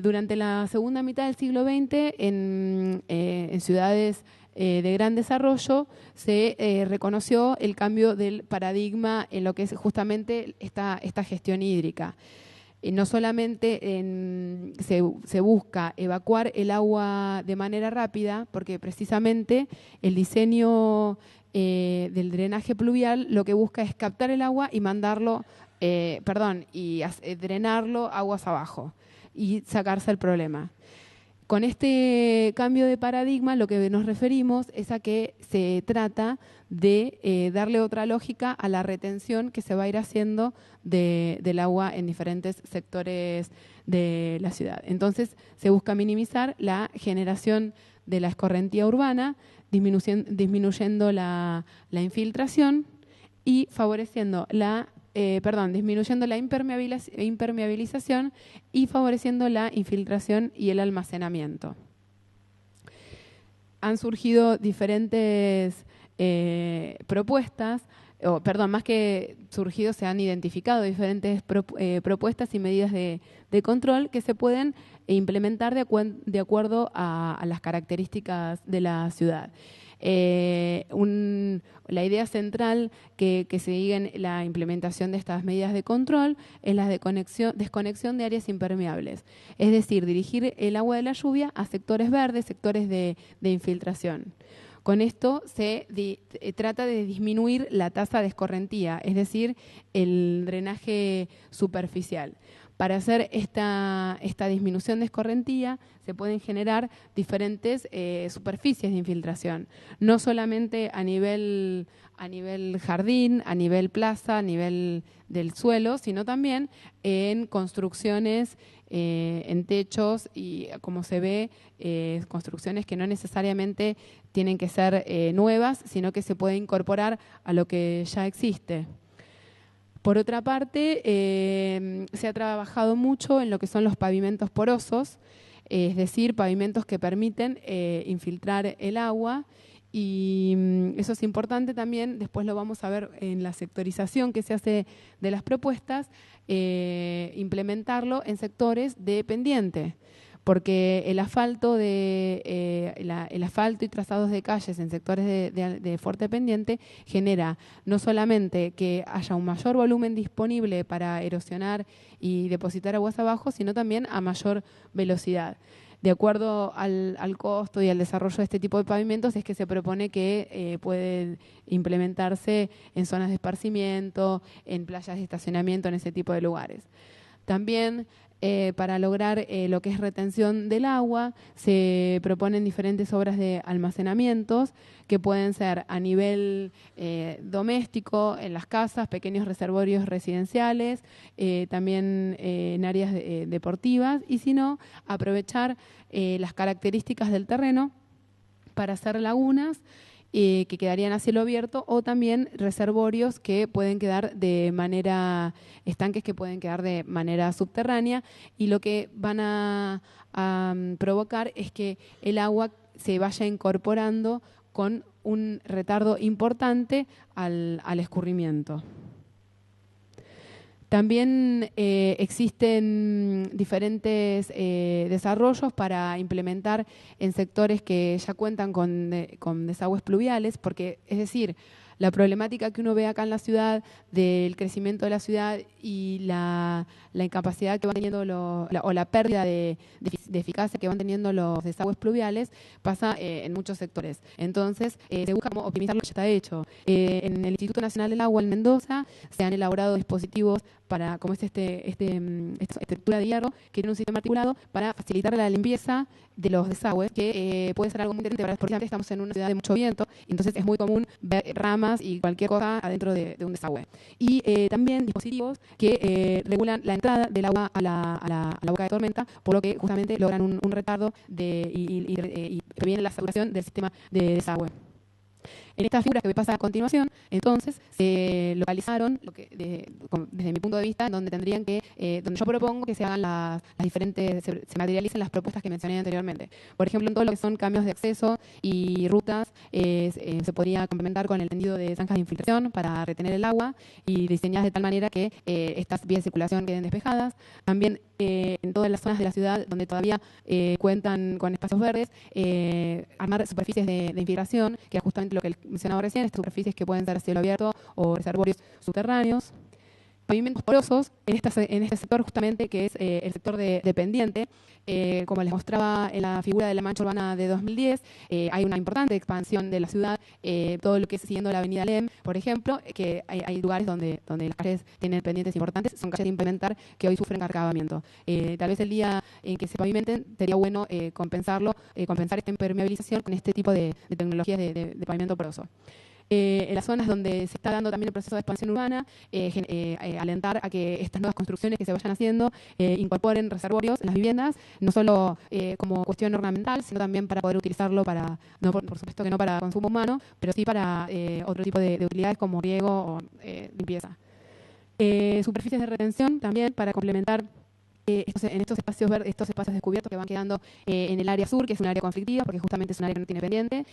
Speaker 1: Durante la segunda mitad del siglo XX, en ciudades de gran desarrollo, se reconoció el cambio del paradigma en lo que es justamente esta gestión hídrica. No solamente se busca evacuar el agua de manera rápida, porque precisamente el diseño del drenaje pluvial lo que busca es captar el agua y drenarlo aguas abajo y sacarse el problema. Con este cambio de paradigma, lo que nos referimos es a que se trata de darle otra lógica a la retención que se va a ir haciendo del agua en diferentes sectores de la ciudad. Entonces, se busca minimizar la generación de la escorrentía urbana, disminuyendo la infiltración y favoreciendo disminuyendo la impermeabilización y favoreciendo la infiltración y el almacenamiento. Han surgido diferentes propuestas, más que surgido, se han identificado diferentes propuestas y medidas de control que se pueden implementar de acuerdo a las características de la ciudad. La idea central que sigue en la implementación de estas medidas de control es la desconexión de áreas impermeables, es decir, dirigir el agua de la lluvia a sectores verdes, sectores de infiltración. Con esto se trata de disminuir la tasa de escorrentía, es decir, el drenaje superficial. Para hacer esta disminución de escorrentía se pueden generar diferentes superficies de infiltración, no solamente a nivel jardín, a nivel plaza, a nivel del suelo, sino también en construcciones, en techos y, como se ve, construcciones que no necesariamente tienen que ser nuevas, sino que se puede incorporar a lo que ya existe. Por otra parte, se ha trabajado mucho en lo que son los pavimentos porosos, es decir, pavimentos que permiten infiltrar el agua Y eso es importante también, después lo vamos a ver en la sectorización que se hace de las propuestas, implementarlo en sectores de pendiente, porque el asfalto, el asfalto y trazados de calles en sectores de fuerte pendiente genera no solamente que haya un mayor volumen disponible para erosionar y depositar aguas abajo, sino también a mayor velocidad. De acuerdo al costo y al desarrollo de este tipo de pavimentos es que se propone que pueden implementarse en zonas de esparcimiento, en playas de estacionamiento, en ese tipo de lugares. También para lograr lo que es retención del agua se proponen diferentes obras de almacenamientos que pueden ser a nivel doméstico, en las casas, pequeños reservorios residenciales, también en áreas deportivas, y si no, aprovechar las características del terreno para hacer lagunas que quedarían a cielo abierto, o también reservorios que pueden quedar de manera, estanques que pueden quedar de manera subterránea, y lo que van a provocar es que el agua se vaya incorporando con un retardo importante al escurrimiento. También existen diferentes desarrollos para implementar en sectores que ya cuentan con desagües pluviales, porque, es decir, la problemática que uno ve acá en la ciudad del crecimiento de la ciudad y la incapacidad que van teniendo o la pérdida de eficacia que van teniendo los desagües pluviales pasa en muchos sectores. Entonces, se busca cómo optimizar lo que ya está hecho. En el Instituto Nacional del Agua en Mendoza se han elaborado dispositivos para, como es esta estructura de hierro, que tiene un sistema articulado para facilitar la limpieza de los desagües, que puede ser algo muy interesante, porque estamos en una ciudad de mucho viento, entonces es muy común ver ramas y cualquier cosa adentro de un desagüe. Y también dispositivos que regulan la entrada del agua a la boca de tormenta, por lo que justamente logran un retardo y previenen la saturación del sistema de desagüe. En estas figuras que me pasa a continuación, entonces, se localizaron, desde mi punto de vista, donde tendrían que, donde yo propongo que se hagan las diferentes, se materialicen las propuestas que mencioné anteriormente. Por ejemplo, en todo lo que son cambios de acceso y rutas, se podría complementar con el tendido de zanjas de infiltración para retener el agua y diseñadas de tal manera que estas vías de circulación queden despejadas. También en todas las zonas de la ciudad donde todavía cuentan con espacios verdes, armar superficies de infiltración, que es justamente lo que mencionaba recién, estas superficies que pueden ser a cielo abierto o reservorios subterráneos. Pavimentos porosos en este sector justamente, que es el sector de pendiente. Como les mostraba en la figura de la mancha urbana de 2010, hay una importante expansión de la ciudad, todo lo que es siguiendo la avenida Lem, por ejemplo, que hay lugares donde las calles tienen pendientes importantes, son calles de implementar que hoy sufren cargamiento. Tal vez el día en que se pavimenten sería bueno compensar esta impermeabilización con este tipo de tecnologías de pavimento poroso. En las zonas donde se está dando también el proceso de expansión urbana, alentar a que estas nuevas construcciones que se vayan haciendo incorporen reservorios en las viviendas, no solo como cuestión ornamental, sino también para poder utilizarlo para, no, por supuesto que no para consumo humano, pero sí para otro tipo de utilidades como riego o limpieza. Superficies de retención también para complementar en estos espacios verdes, estos espacios descubiertos que van quedando en el área sur, que es un área conflictiva, porque justamente es un área que no tiene pendiente,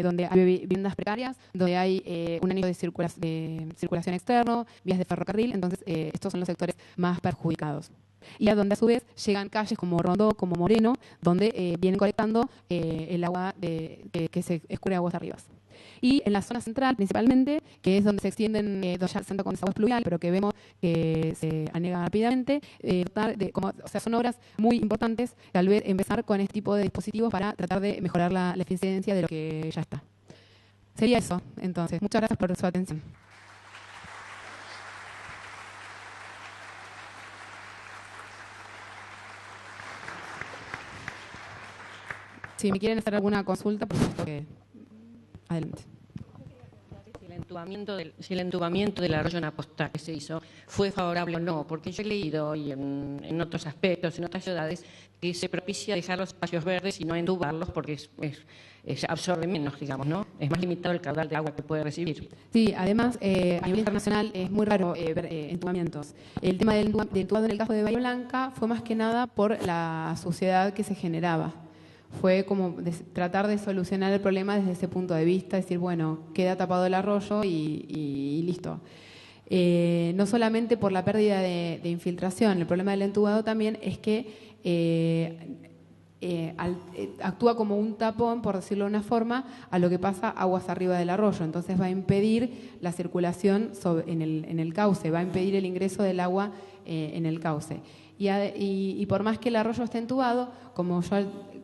Speaker 1: donde hay viviendas precarias, donde hay un anillo de circulación externo, vías de ferrocarril, entonces estos son los sectores más perjudicados. Y a donde a su vez llegan calles como Rondó, como Moreno, donde vienen colectando el agua que se escurre aguas arriba. Y en la zona central principalmente, que es donde se extienden ya con desagües pluviales, pero que vemos que se anegan rápidamente, son obras muy importantes, tal vez empezar con este tipo de dispositivos para tratar de mejorar la eficiencia de lo que ya está. Sería eso, entonces. Muchas gracias por su atención. Si me quieren hacer alguna consulta, por supuesto que adelante.
Speaker 2: Si el entubamiento del arroyo Napostá que se hizo fue favorable o no, porque yo he leído y en otros aspectos, en otras ciudades, que se propicia dejar los espacios verdes y no entubarlos porque absorbe menos, digamos, ¿no? Es más limitado el caudal de agua que puede recibir.
Speaker 1: Sí, además, a nivel internacional es muy raro ver entubamientos. El tema del entubado en el caso de Bahía Blanca fue más que nada por la suciedad que se generaba. fue como tratar de solucionar el problema desde ese punto de vista, decir, bueno, queda tapado el arroyo y listo. No solamente por la pérdida de infiltración, el problema del entubado también es que actúa como un tapón, por decirlo de una forma, a lo que pasa aguas arriba del arroyo. Entonces va a impedir la circulación en el cauce, va a impedir el ingreso del agua en el cauce. Y por más que el arroyo esté entubado, como yo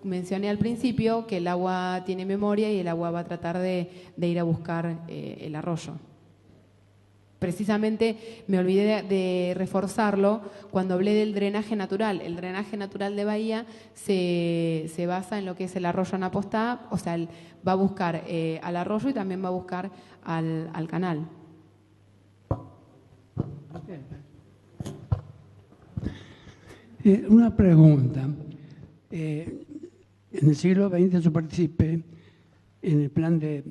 Speaker 1: mencioné al principio, que el agua tiene memoria y el agua va a tratar de ir a buscar el arroyo. Precisamente me olvidé de reforzarlo cuando hablé del drenaje natural. El drenaje natural de Bahía se basa en lo que es el arroyo Anapostá, o sea, va a buscar al arroyo y también va a buscar al canal.
Speaker 3: Una pregunta. En el siglo XX yo participé en el plan de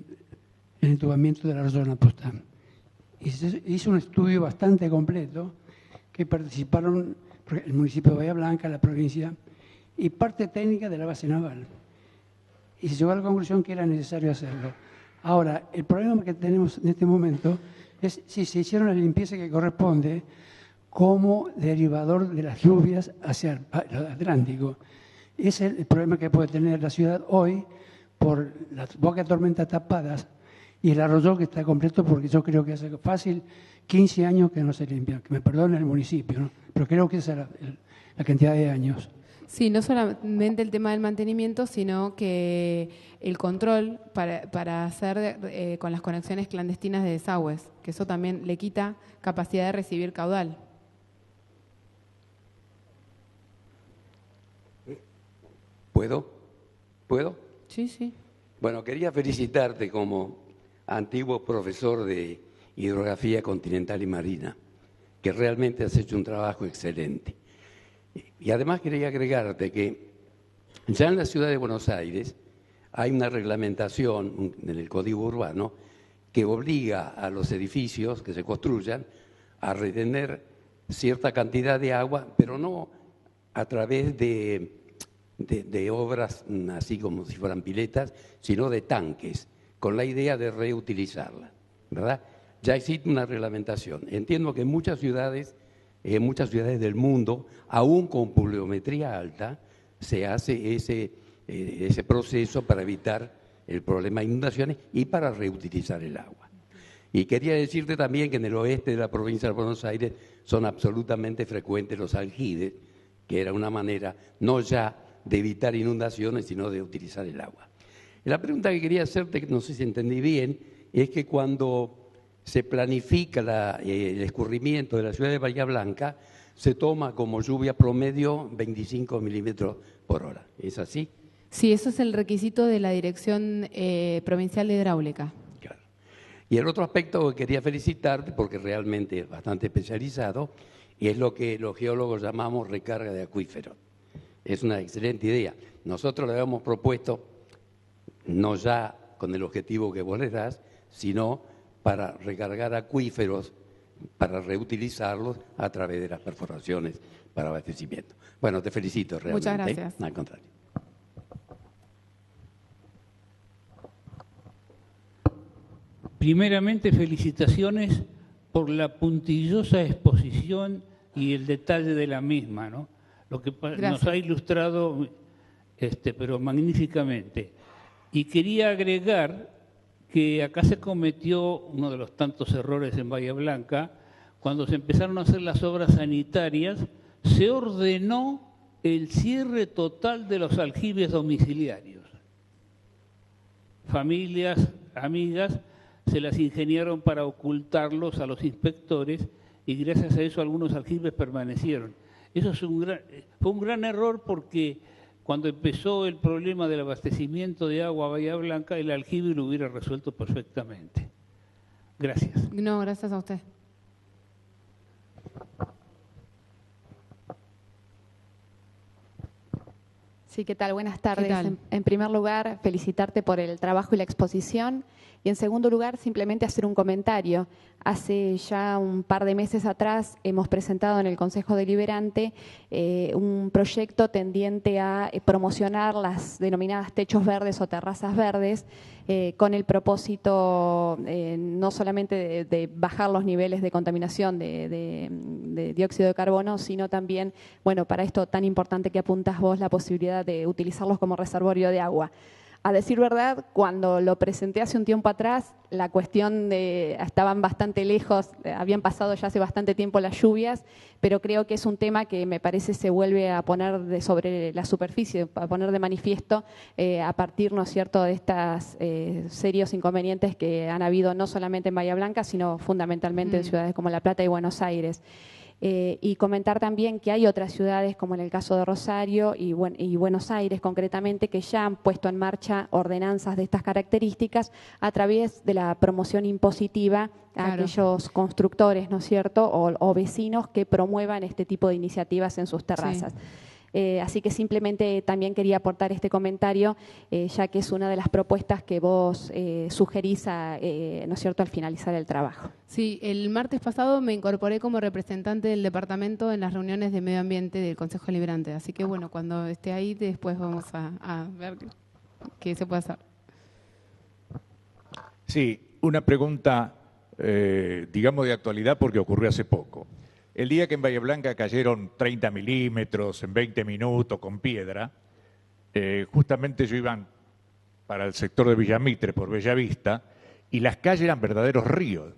Speaker 3: entubamiento del arroyo Anapostá. Hizo un estudio bastante completo que participaron el municipio de Bahía Blanca, la provincia y parte técnica de la base naval. Y se llegó a la conclusión que era necesario hacerlo. Ahora, el problema que tenemos en este momento es si se hicieron la limpieza que corresponde como derivador de las lluvias hacia el Atlántico. Ese es el problema que puede tener la ciudad hoy por las bocas de tormenta tapadas y el arroyo que está completo, porque yo creo que hace fácil 15 años que no se limpia. Que me perdone el municipio, ¿no? Pero creo que esa es la cantidad de años.
Speaker 1: Sí, no solamente el tema del mantenimiento, sino que el control para hacer con las conexiones clandestinas de desagües, que eso también le quita capacidad de recibir caudal.
Speaker 4: ¿Puedo?
Speaker 1: Sí, sí.
Speaker 4: Bueno, quería felicitarte como antiguo profesor de hidrografía continental y marina, que realmente has hecho un trabajo excelente. Y además quería agregarte que ya en la ciudad de Buenos Aires hay una reglamentación en el Código Urbano que obliga a los edificios que se construyan a retener cierta cantidad de agua, pero no a través de obras así como si fueran piletas, sino de tanques, con la idea de reutilizarla, ¿verdad? Ya existe una reglamentación. Entiendo que en muchas ciudades del mundo, aún con pluviometría alta, se hace ese proceso para evitar el problema de inundaciones y para reutilizar el agua. Y quería decirte también que en el oeste de la provincia de Buenos Aires son absolutamente frecuentes los aljibes, que era una manera no ya de evitar inundaciones, sino de utilizar el agua. Y la pregunta que quería hacerte, que no sé si entendí bien, es que cuando se planifica el escurrimiento de la ciudad de Bahía Blanca, se toma como lluvia promedio 25 milímetros por hora. ¿Es así?
Speaker 1: Sí, eso es el requisito de la Dirección Provincial de Hidráulica.
Speaker 4: Claro. Y el otro aspecto que quería felicitarte, porque realmente es bastante especializado, es lo que los geólogos llamamos recarga de acuíferos. Es una excelente idea. Nosotros le habíamos propuesto, no ya con el objetivo que vos le das, sino para recargar acuíferos, para reutilizarlos a través de las perforaciones para abastecimiento. Bueno, te felicito realmente.
Speaker 1: Muchas gracias.
Speaker 4: Al contrario.
Speaker 5: Primeramente, felicitaciones por la puntillosa exposición y el detalle de la misma, ¿no? Lo que nos ha ilustrado, pero magníficamente. Y quería agregar que acá se cometió uno de los tantos errores en Bahía Blanca. Cuando se empezaron a hacer las obras sanitarias, se ordenó el cierre total de los aljibes domiciliarios. Familias, amigas, se las ingeniaron para ocultarlos a los inspectores y gracias a eso algunos aljibes permanecieron. Eso fue un gran error porque cuando empezó el problema del abastecimiento de agua a Bahía Blanca, el aljibe lo hubiera resuelto perfectamente. Gracias.
Speaker 1: No, gracias a usted.
Speaker 6: Sí, ¿qué tal? Buenas tardes.
Speaker 1: ¿Qué tal?
Speaker 6: En primer lugar, felicitarte por el trabajo y la exposición. Y en segundo lugar, simplemente hacer un comentario. Hace ya un par de meses atrás hemos presentado en el Consejo Deliberante un proyecto tendiente a promocionar las denominadas techos verdes o terrazas verdes, con el propósito no solamente de bajar los niveles de contaminación de dióxido de carbono, sino también, bueno, para esto tan importante que apuntas vos, la posibilidad de utilizarlos como reservorio de agua. A decir verdad, cuando lo presenté hace un tiempo atrás, la cuestión estaban bastante lejos, habían pasado ya hace bastante tiempo las lluvias, pero creo que es un tema que me parece se vuelve a poner sobre la superficie, a poner de manifiesto a partir, ¿no es cierto?, de estos serios inconvenientes que han habido no solamente en Bahía Blanca, sino fundamentalmente en ciudades como La Plata y Buenos Aires. Y comentar también que hay otras ciudades, como en el caso de Rosario y Buenos Aires concretamente, que ya han puesto en marcha ordenanzas de estas características a través de la promoción impositiva a aquellos constructores, ¿no es cierto?, o vecinos que promuevan este tipo de iniciativas en sus terrazas. Sí. Así que simplemente también quería aportar este comentario, ya que es una de las propuestas que vos sugerís, ¿no es cierto?, al finalizar el trabajo.
Speaker 1: Sí, el martes pasado me incorporé como representante del departamento en las reuniones de medio ambiente del Consejo Deliberante. Así que bueno, cuando esté ahí después vamos a ver qué se puede hacer.
Speaker 7: Sí, una pregunta, digamos, de actualidad porque ocurrió hace poco. El día que en Bahía Blanca cayeron 30 milímetros en 20 minutos con piedra, justamente yo iba para el sector de Villamitre, por Bellavista, y las calles eran verdaderos ríos.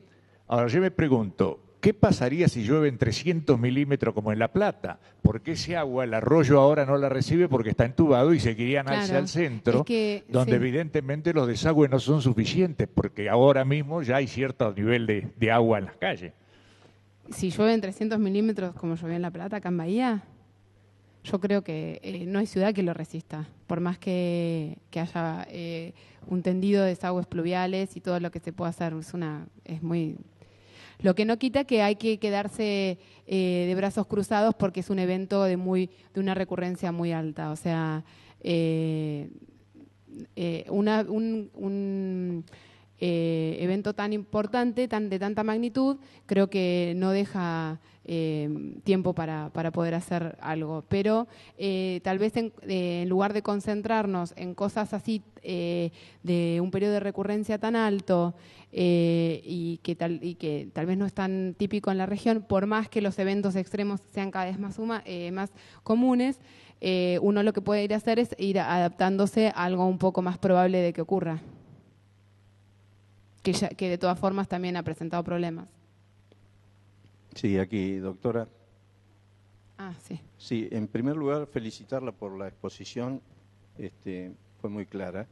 Speaker 7: Ahora yo me pregunto, ¿qué pasaría si llueven 300 milímetros como en La Plata? Porque ese agua, el arroyo ahora no la recibe porque está entubado y seguirían hacia el centro, donde evidentemente los desagües no son suficientes, porque ahora mismo ya hay cierto nivel de agua en las calles.
Speaker 1: Si llueven 300 milímetros como llovió en La Plata, acá en Bahía, yo creo que no hay ciudad que lo resista. Por más que haya un tendido de desagües pluviales y todo lo que se pueda hacer, es muy... Lo que no quita que hay que quedarse de brazos cruzados porque es un evento de una recurrencia muy alta. O sea, evento tan importante, de tanta magnitud, creo que no deja tiempo para poder hacer algo. Pero tal vez en lugar de concentrarnos en cosas así de un periodo de recurrencia tan alto y que tal vez no es tan típico en la región, por más que los eventos extremos sean cada vez más comunes, uno lo que puede ir a hacer es ir adaptándose a algo un poco más probable de que ocurra. Que de todas formas también ha presentado problemas.
Speaker 8: Sí, aquí, doctora.
Speaker 1: Sí.
Speaker 8: Sí, en primer lugar, felicitarla por la exposición, fue muy clara.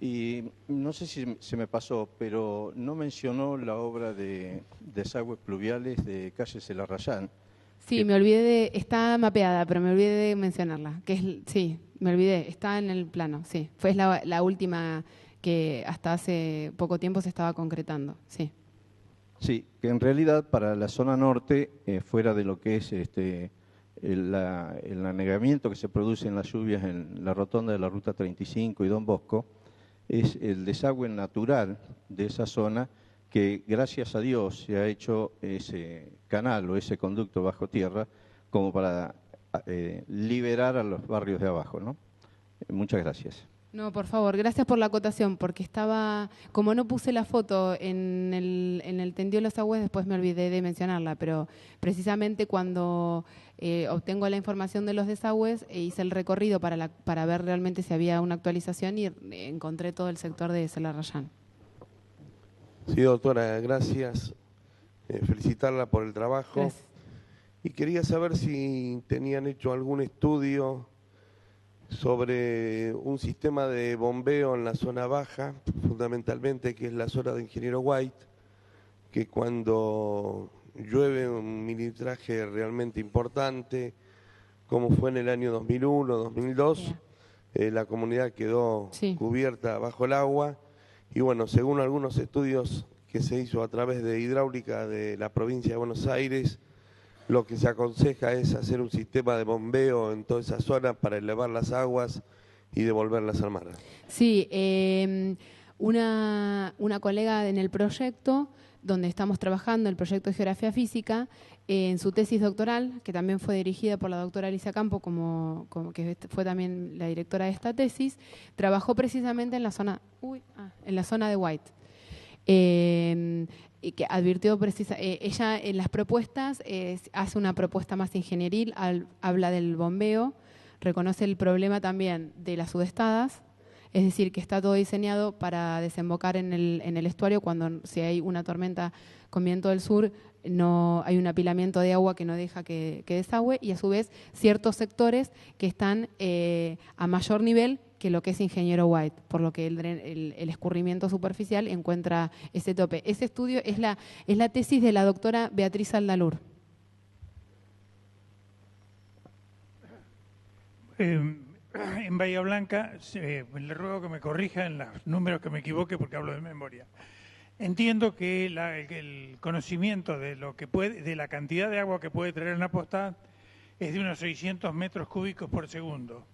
Speaker 8: Y no sé si se me pasó, pero no mencionó la obra de desagües pluviales de calle Celarrayán.
Speaker 1: Sí, me olvidé está mapeada, pero me olvidé de mencionarla. Sí, me olvidé, está en el plano, sí. Fue la última que hasta hace poco tiempo se estaba concretando, sí.
Speaker 8: Sí, que en realidad para la zona norte, fuera de lo que es el anegamiento que se produce en las lluvias en la rotonda de la Ruta 35 y Don Bosco, es el desagüe natural de esa zona que gracias a Dios se ha hecho ese canal o ese conducto bajo tierra como para liberar a los barrios de abajo, ¿no? Muchas gracias.
Speaker 1: No, por favor, gracias por la acotación, porque como no puse la foto en el tendido de los agües, después me olvidé de mencionarla, pero precisamente cuando obtengo la información de los desagües, hice el recorrido para ver realmente si había una actualización y encontré todo el sector de Celarrayán.
Speaker 9: Sí, doctora, gracias. Felicitarla por el trabajo.
Speaker 1: Gracias.
Speaker 9: Y quería saber si tenían hecho algún estudio sobre un sistema de bombeo en la zona baja, fundamentalmente, que es la zona de Ingeniero White, que cuando llueve un milimetraje realmente importante, como fue en el año 2001, 2002, la comunidad quedó cubierta bajo el agua, y bueno, según algunos estudios que se hizo a través de hidráulica de la provincia de Buenos Aires, lo que se aconseja es hacer un sistema de bombeo en toda esa zona para elevar las aguas y devolverlas al mar.
Speaker 1: Sí, una colega en el proyecto donde estamos trabajando el proyecto de Geografía Física, en su tesis doctoral, que también fue dirigida por la doctora Alicia Campo, como que fue también la directora de esta tesis, trabajó precisamente en la zona de White. Y que advirtió ella en las propuestas hace una propuesta más ingenieril, habla del bombeo, reconoce el problema también de las sudestadas, es decir, que está todo diseñado para desembocar en el estuario cuando si hay una tormenta con viento del sur, no hay un apilamiento de agua que no deja que desagüe, y a su vez ciertos sectores que están a mayor nivel que lo que es Ingeniero White, por lo que el escurrimiento superficial encuentra ese tope. Ese estudio es la tesis de la doctora Beatriz Aldalur.
Speaker 10: En Bahía Blanca, le ruego que me corrija en los números que me equivoque porque hablo de memoria. Entiendo que el conocimiento de la cantidad de agua que puede traer una postada es de unos 600 metros cúbicos por segundo.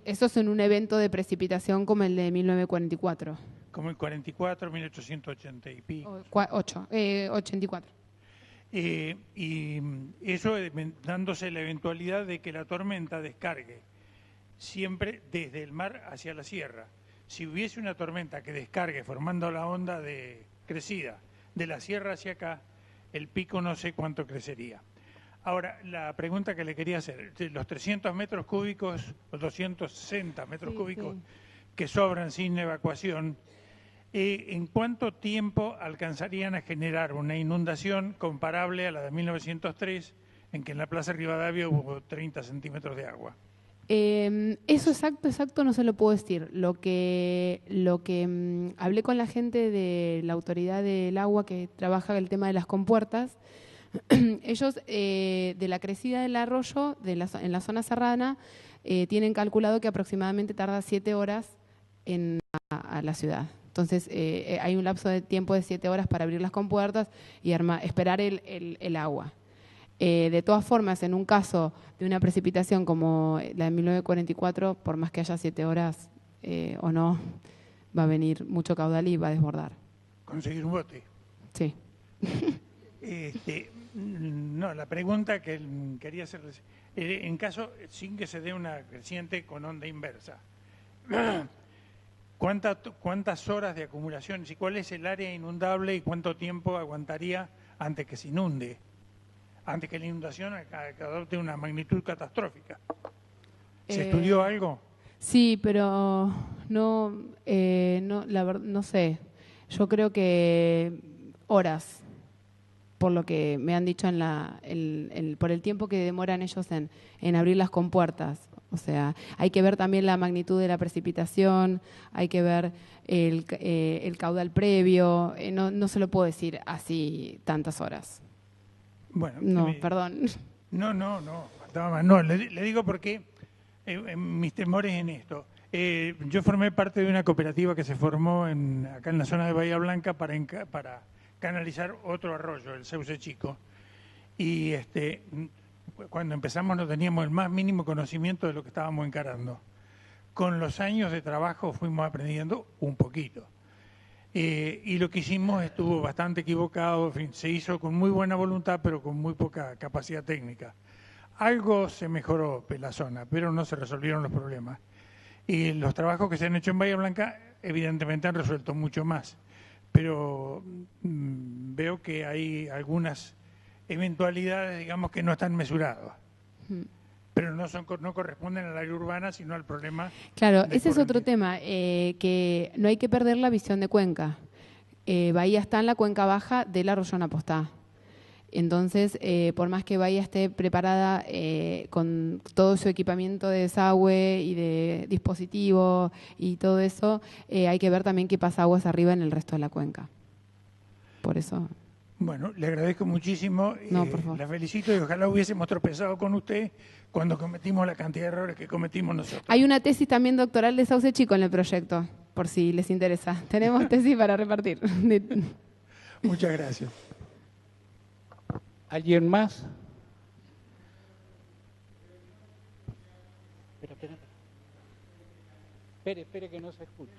Speaker 1: Eso es en un evento de precipitación como el de 1944.
Speaker 10: Como el 44, 1880 y pico.
Speaker 1: 84.
Speaker 10: Y eso dándose la eventualidad de que la tormenta descargue siempre desde el mar hacia la sierra. Si hubiese una tormenta que descargue formando la onda de crecida de la sierra hacia acá, el pico no sé cuánto crecería. Ahora, la pregunta que le quería hacer, los 300 metros cúbicos o 260 metros cúbicos que sobran sin evacuación, ¿en cuánto tiempo alcanzarían a generar una inundación comparable a la de 1903, en que en la Plaza Rivadavia hubo 30 centímetros de agua?
Speaker 1: Eso exacto no se lo puedo decir. Lo que hablé con la gente de la Autoridad del Agua que trabaja el tema de las compuertas, ellos de la crecida del arroyo en la zona serrana tienen calculado que aproximadamente tarda 7 horas a la ciudad. Entonces hay un lapso de tiempo de 7 horas para abrir las compuertas y esperar el agua. De todas formas, en un caso de una precipitación como la de 1944, por más que haya 7 horas o no, va a venir mucho caudal y va a desbordar.
Speaker 10: ¿Conseguir un bote?
Speaker 1: Sí.
Speaker 10: No, la pregunta que quería hacerles, en caso, sin que se dé una creciente con onda inversa, ¿cuántas horas de acumulación y cuál es el área inundable y cuánto tiempo aguantaría antes que se inunde? Antes que la inundación adopte una magnitud catastrófica. ¿Se estudió algo?
Speaker 1: Sí, pero no, la verdad, no sé. Yo creo que horas, por lo que me han dicho por el tiempo que demoran ellos en abrir las compuertas. O sea, hay que ver también la magnitud de la precipitación, hay que ver el caudal previo. No se lo puedo decir así tantas horas.
Speaker 10: Bueno,
Speaker 1: perdón.
Speaker 10: No, faltaba más. No, le digo porque mis temores en esto. Yo formé parte de una cooperativa que se formó acá en la zona de Bahía Blanca para canalizar otro arroyo, el Sauce Chico. Y cuando empezamos no teníamos el más mínimo conocimiento de lo que estábamos encarando. Con los años de trabajo fuimos aprendiendo un poquito. Y lo que hicimos estuvo bastante equivocado, en fin, se hizo con muy buena voluntad, pero con muy poca capacidad técnica. Algo se mejoró en la zona, pero no se resolvieron los problemas. Y los trabajos que se han hecho en Bahía Blanca, evidentemente han resuelto mucho más. Pero veo que hay algunas eventualidades, digamos, que no están mesuradas. Pero no corresponden al área urbana, sino al problema.
Speaker 1: Claro, ese es otro tema, que no hay que perder la visión de cuenca. Bahía está en la cuenca baja del arroyo Napostá. Entonces, por más que Bahía esté preparada con todo su equipamiento de desagüe y de dispositivo y todo eso, hay que ver también qué pasa aguas arriba en el resto de la cuenca. Por eso.
Speaker 10: Bueno, le agradezco muchísimo,
Speaker 1: no, por favor.
Speaker 10: La felicito y ojalá hubiésemos tropezado con usted cuando cometimos la cantidad de errores que cometimos nosotros.
Speaker 1: Hay una tesis también doctoral de Sauce Chico en el proyecto, por si les interesa. Tenemos tesis para repartir.
Speaker 10: Muchas gracias.
Speaker 5: ¿Alguien más? Espere que no se escuche.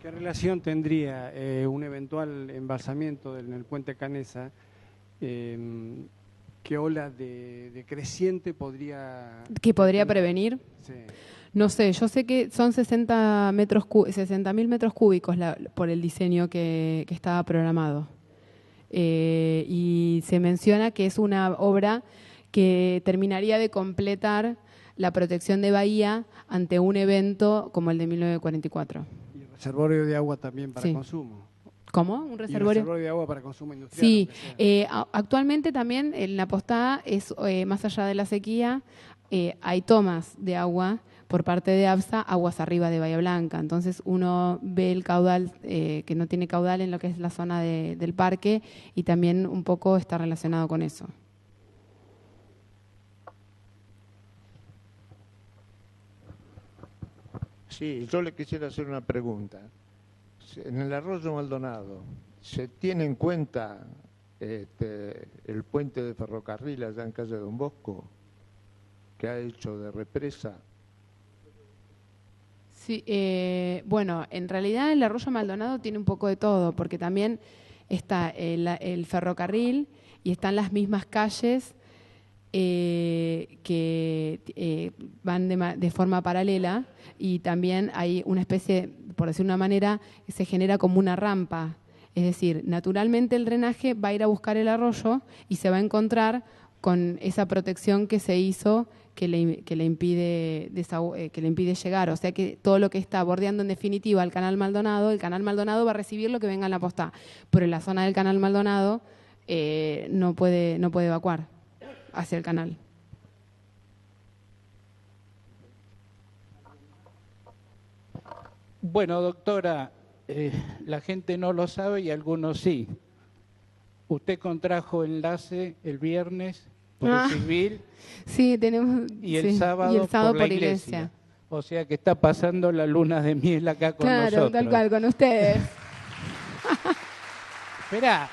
Speaker 11: ¿Qué relación tendría un eventual embalsamiento en el puente Canesa? ¿Qué ola de creciente podría...
Speaker 1: ¿Que podría prevenir?
Speaker 11: Sí.
Speaker 1: No sé, yo sé que son 60.000 metros cúbicos por el diseño que estaba programado. Y se menciona que es una obra que terminaría de completar la protección de Bahía ante un evento como el de 1944.
Speaker 11: Y el reservorio de agua también para
Speaker 1: Sí.
Speaker 11: consumo.
Speaker 1: ¿Cómo? ¿Un reservorio?
Speaker 11: De agua para consumo industrial.
Speaker 1: Sí, actualmente también en la postada, más allá de la sequía, hay tomas de agua por parte de ABSA, aguas arriba de Bahía Blanca. Entonces uno ve el caudal, que no tiene caudal en lo que es la zona del parque, y también un poco está relacionado con eso.
Speaker 12: Sí, yo le quisiera hacer una pregunta. En el arroyo Maldonado, ¿se tiene en cuenta el puente de ferrocarril allá en calle Don Bosco, que ha hecho de represa?
Speaker 1: Sí, bueno, en realidad el arroyo Maldonado tiene un poco de todo, porque también está el ferrocarril y están las mismas calles que van de forma paralela, y también hay una especie, por decir una manera, se genera como una rampa. Es decir, naturalmente el drenaje va a ir a buscar el arroyo y se va a encontrar con esa protección que se hizo que le impide llegar. O sea que todo lo que está bordeando en definitiva el Canal Maldonado va a recibir lo que venga en la postada. Pero en la zona del Canal Maldonado no puede evacuar hacia el canal.
Speaker 5: Bueno, doctora, la gente no lo sabe y algunos sí. Usted contrajo enlace el viernes por el civil.
Speaker 1: Sí, tenemos.
Speaker 5: Y el sábado por la iglesia. O sea que está pasando la luna de miel acá con nosotros.
Speaker 1: Claro, tal cual, con ustedes.
Speaker 5: Esperá,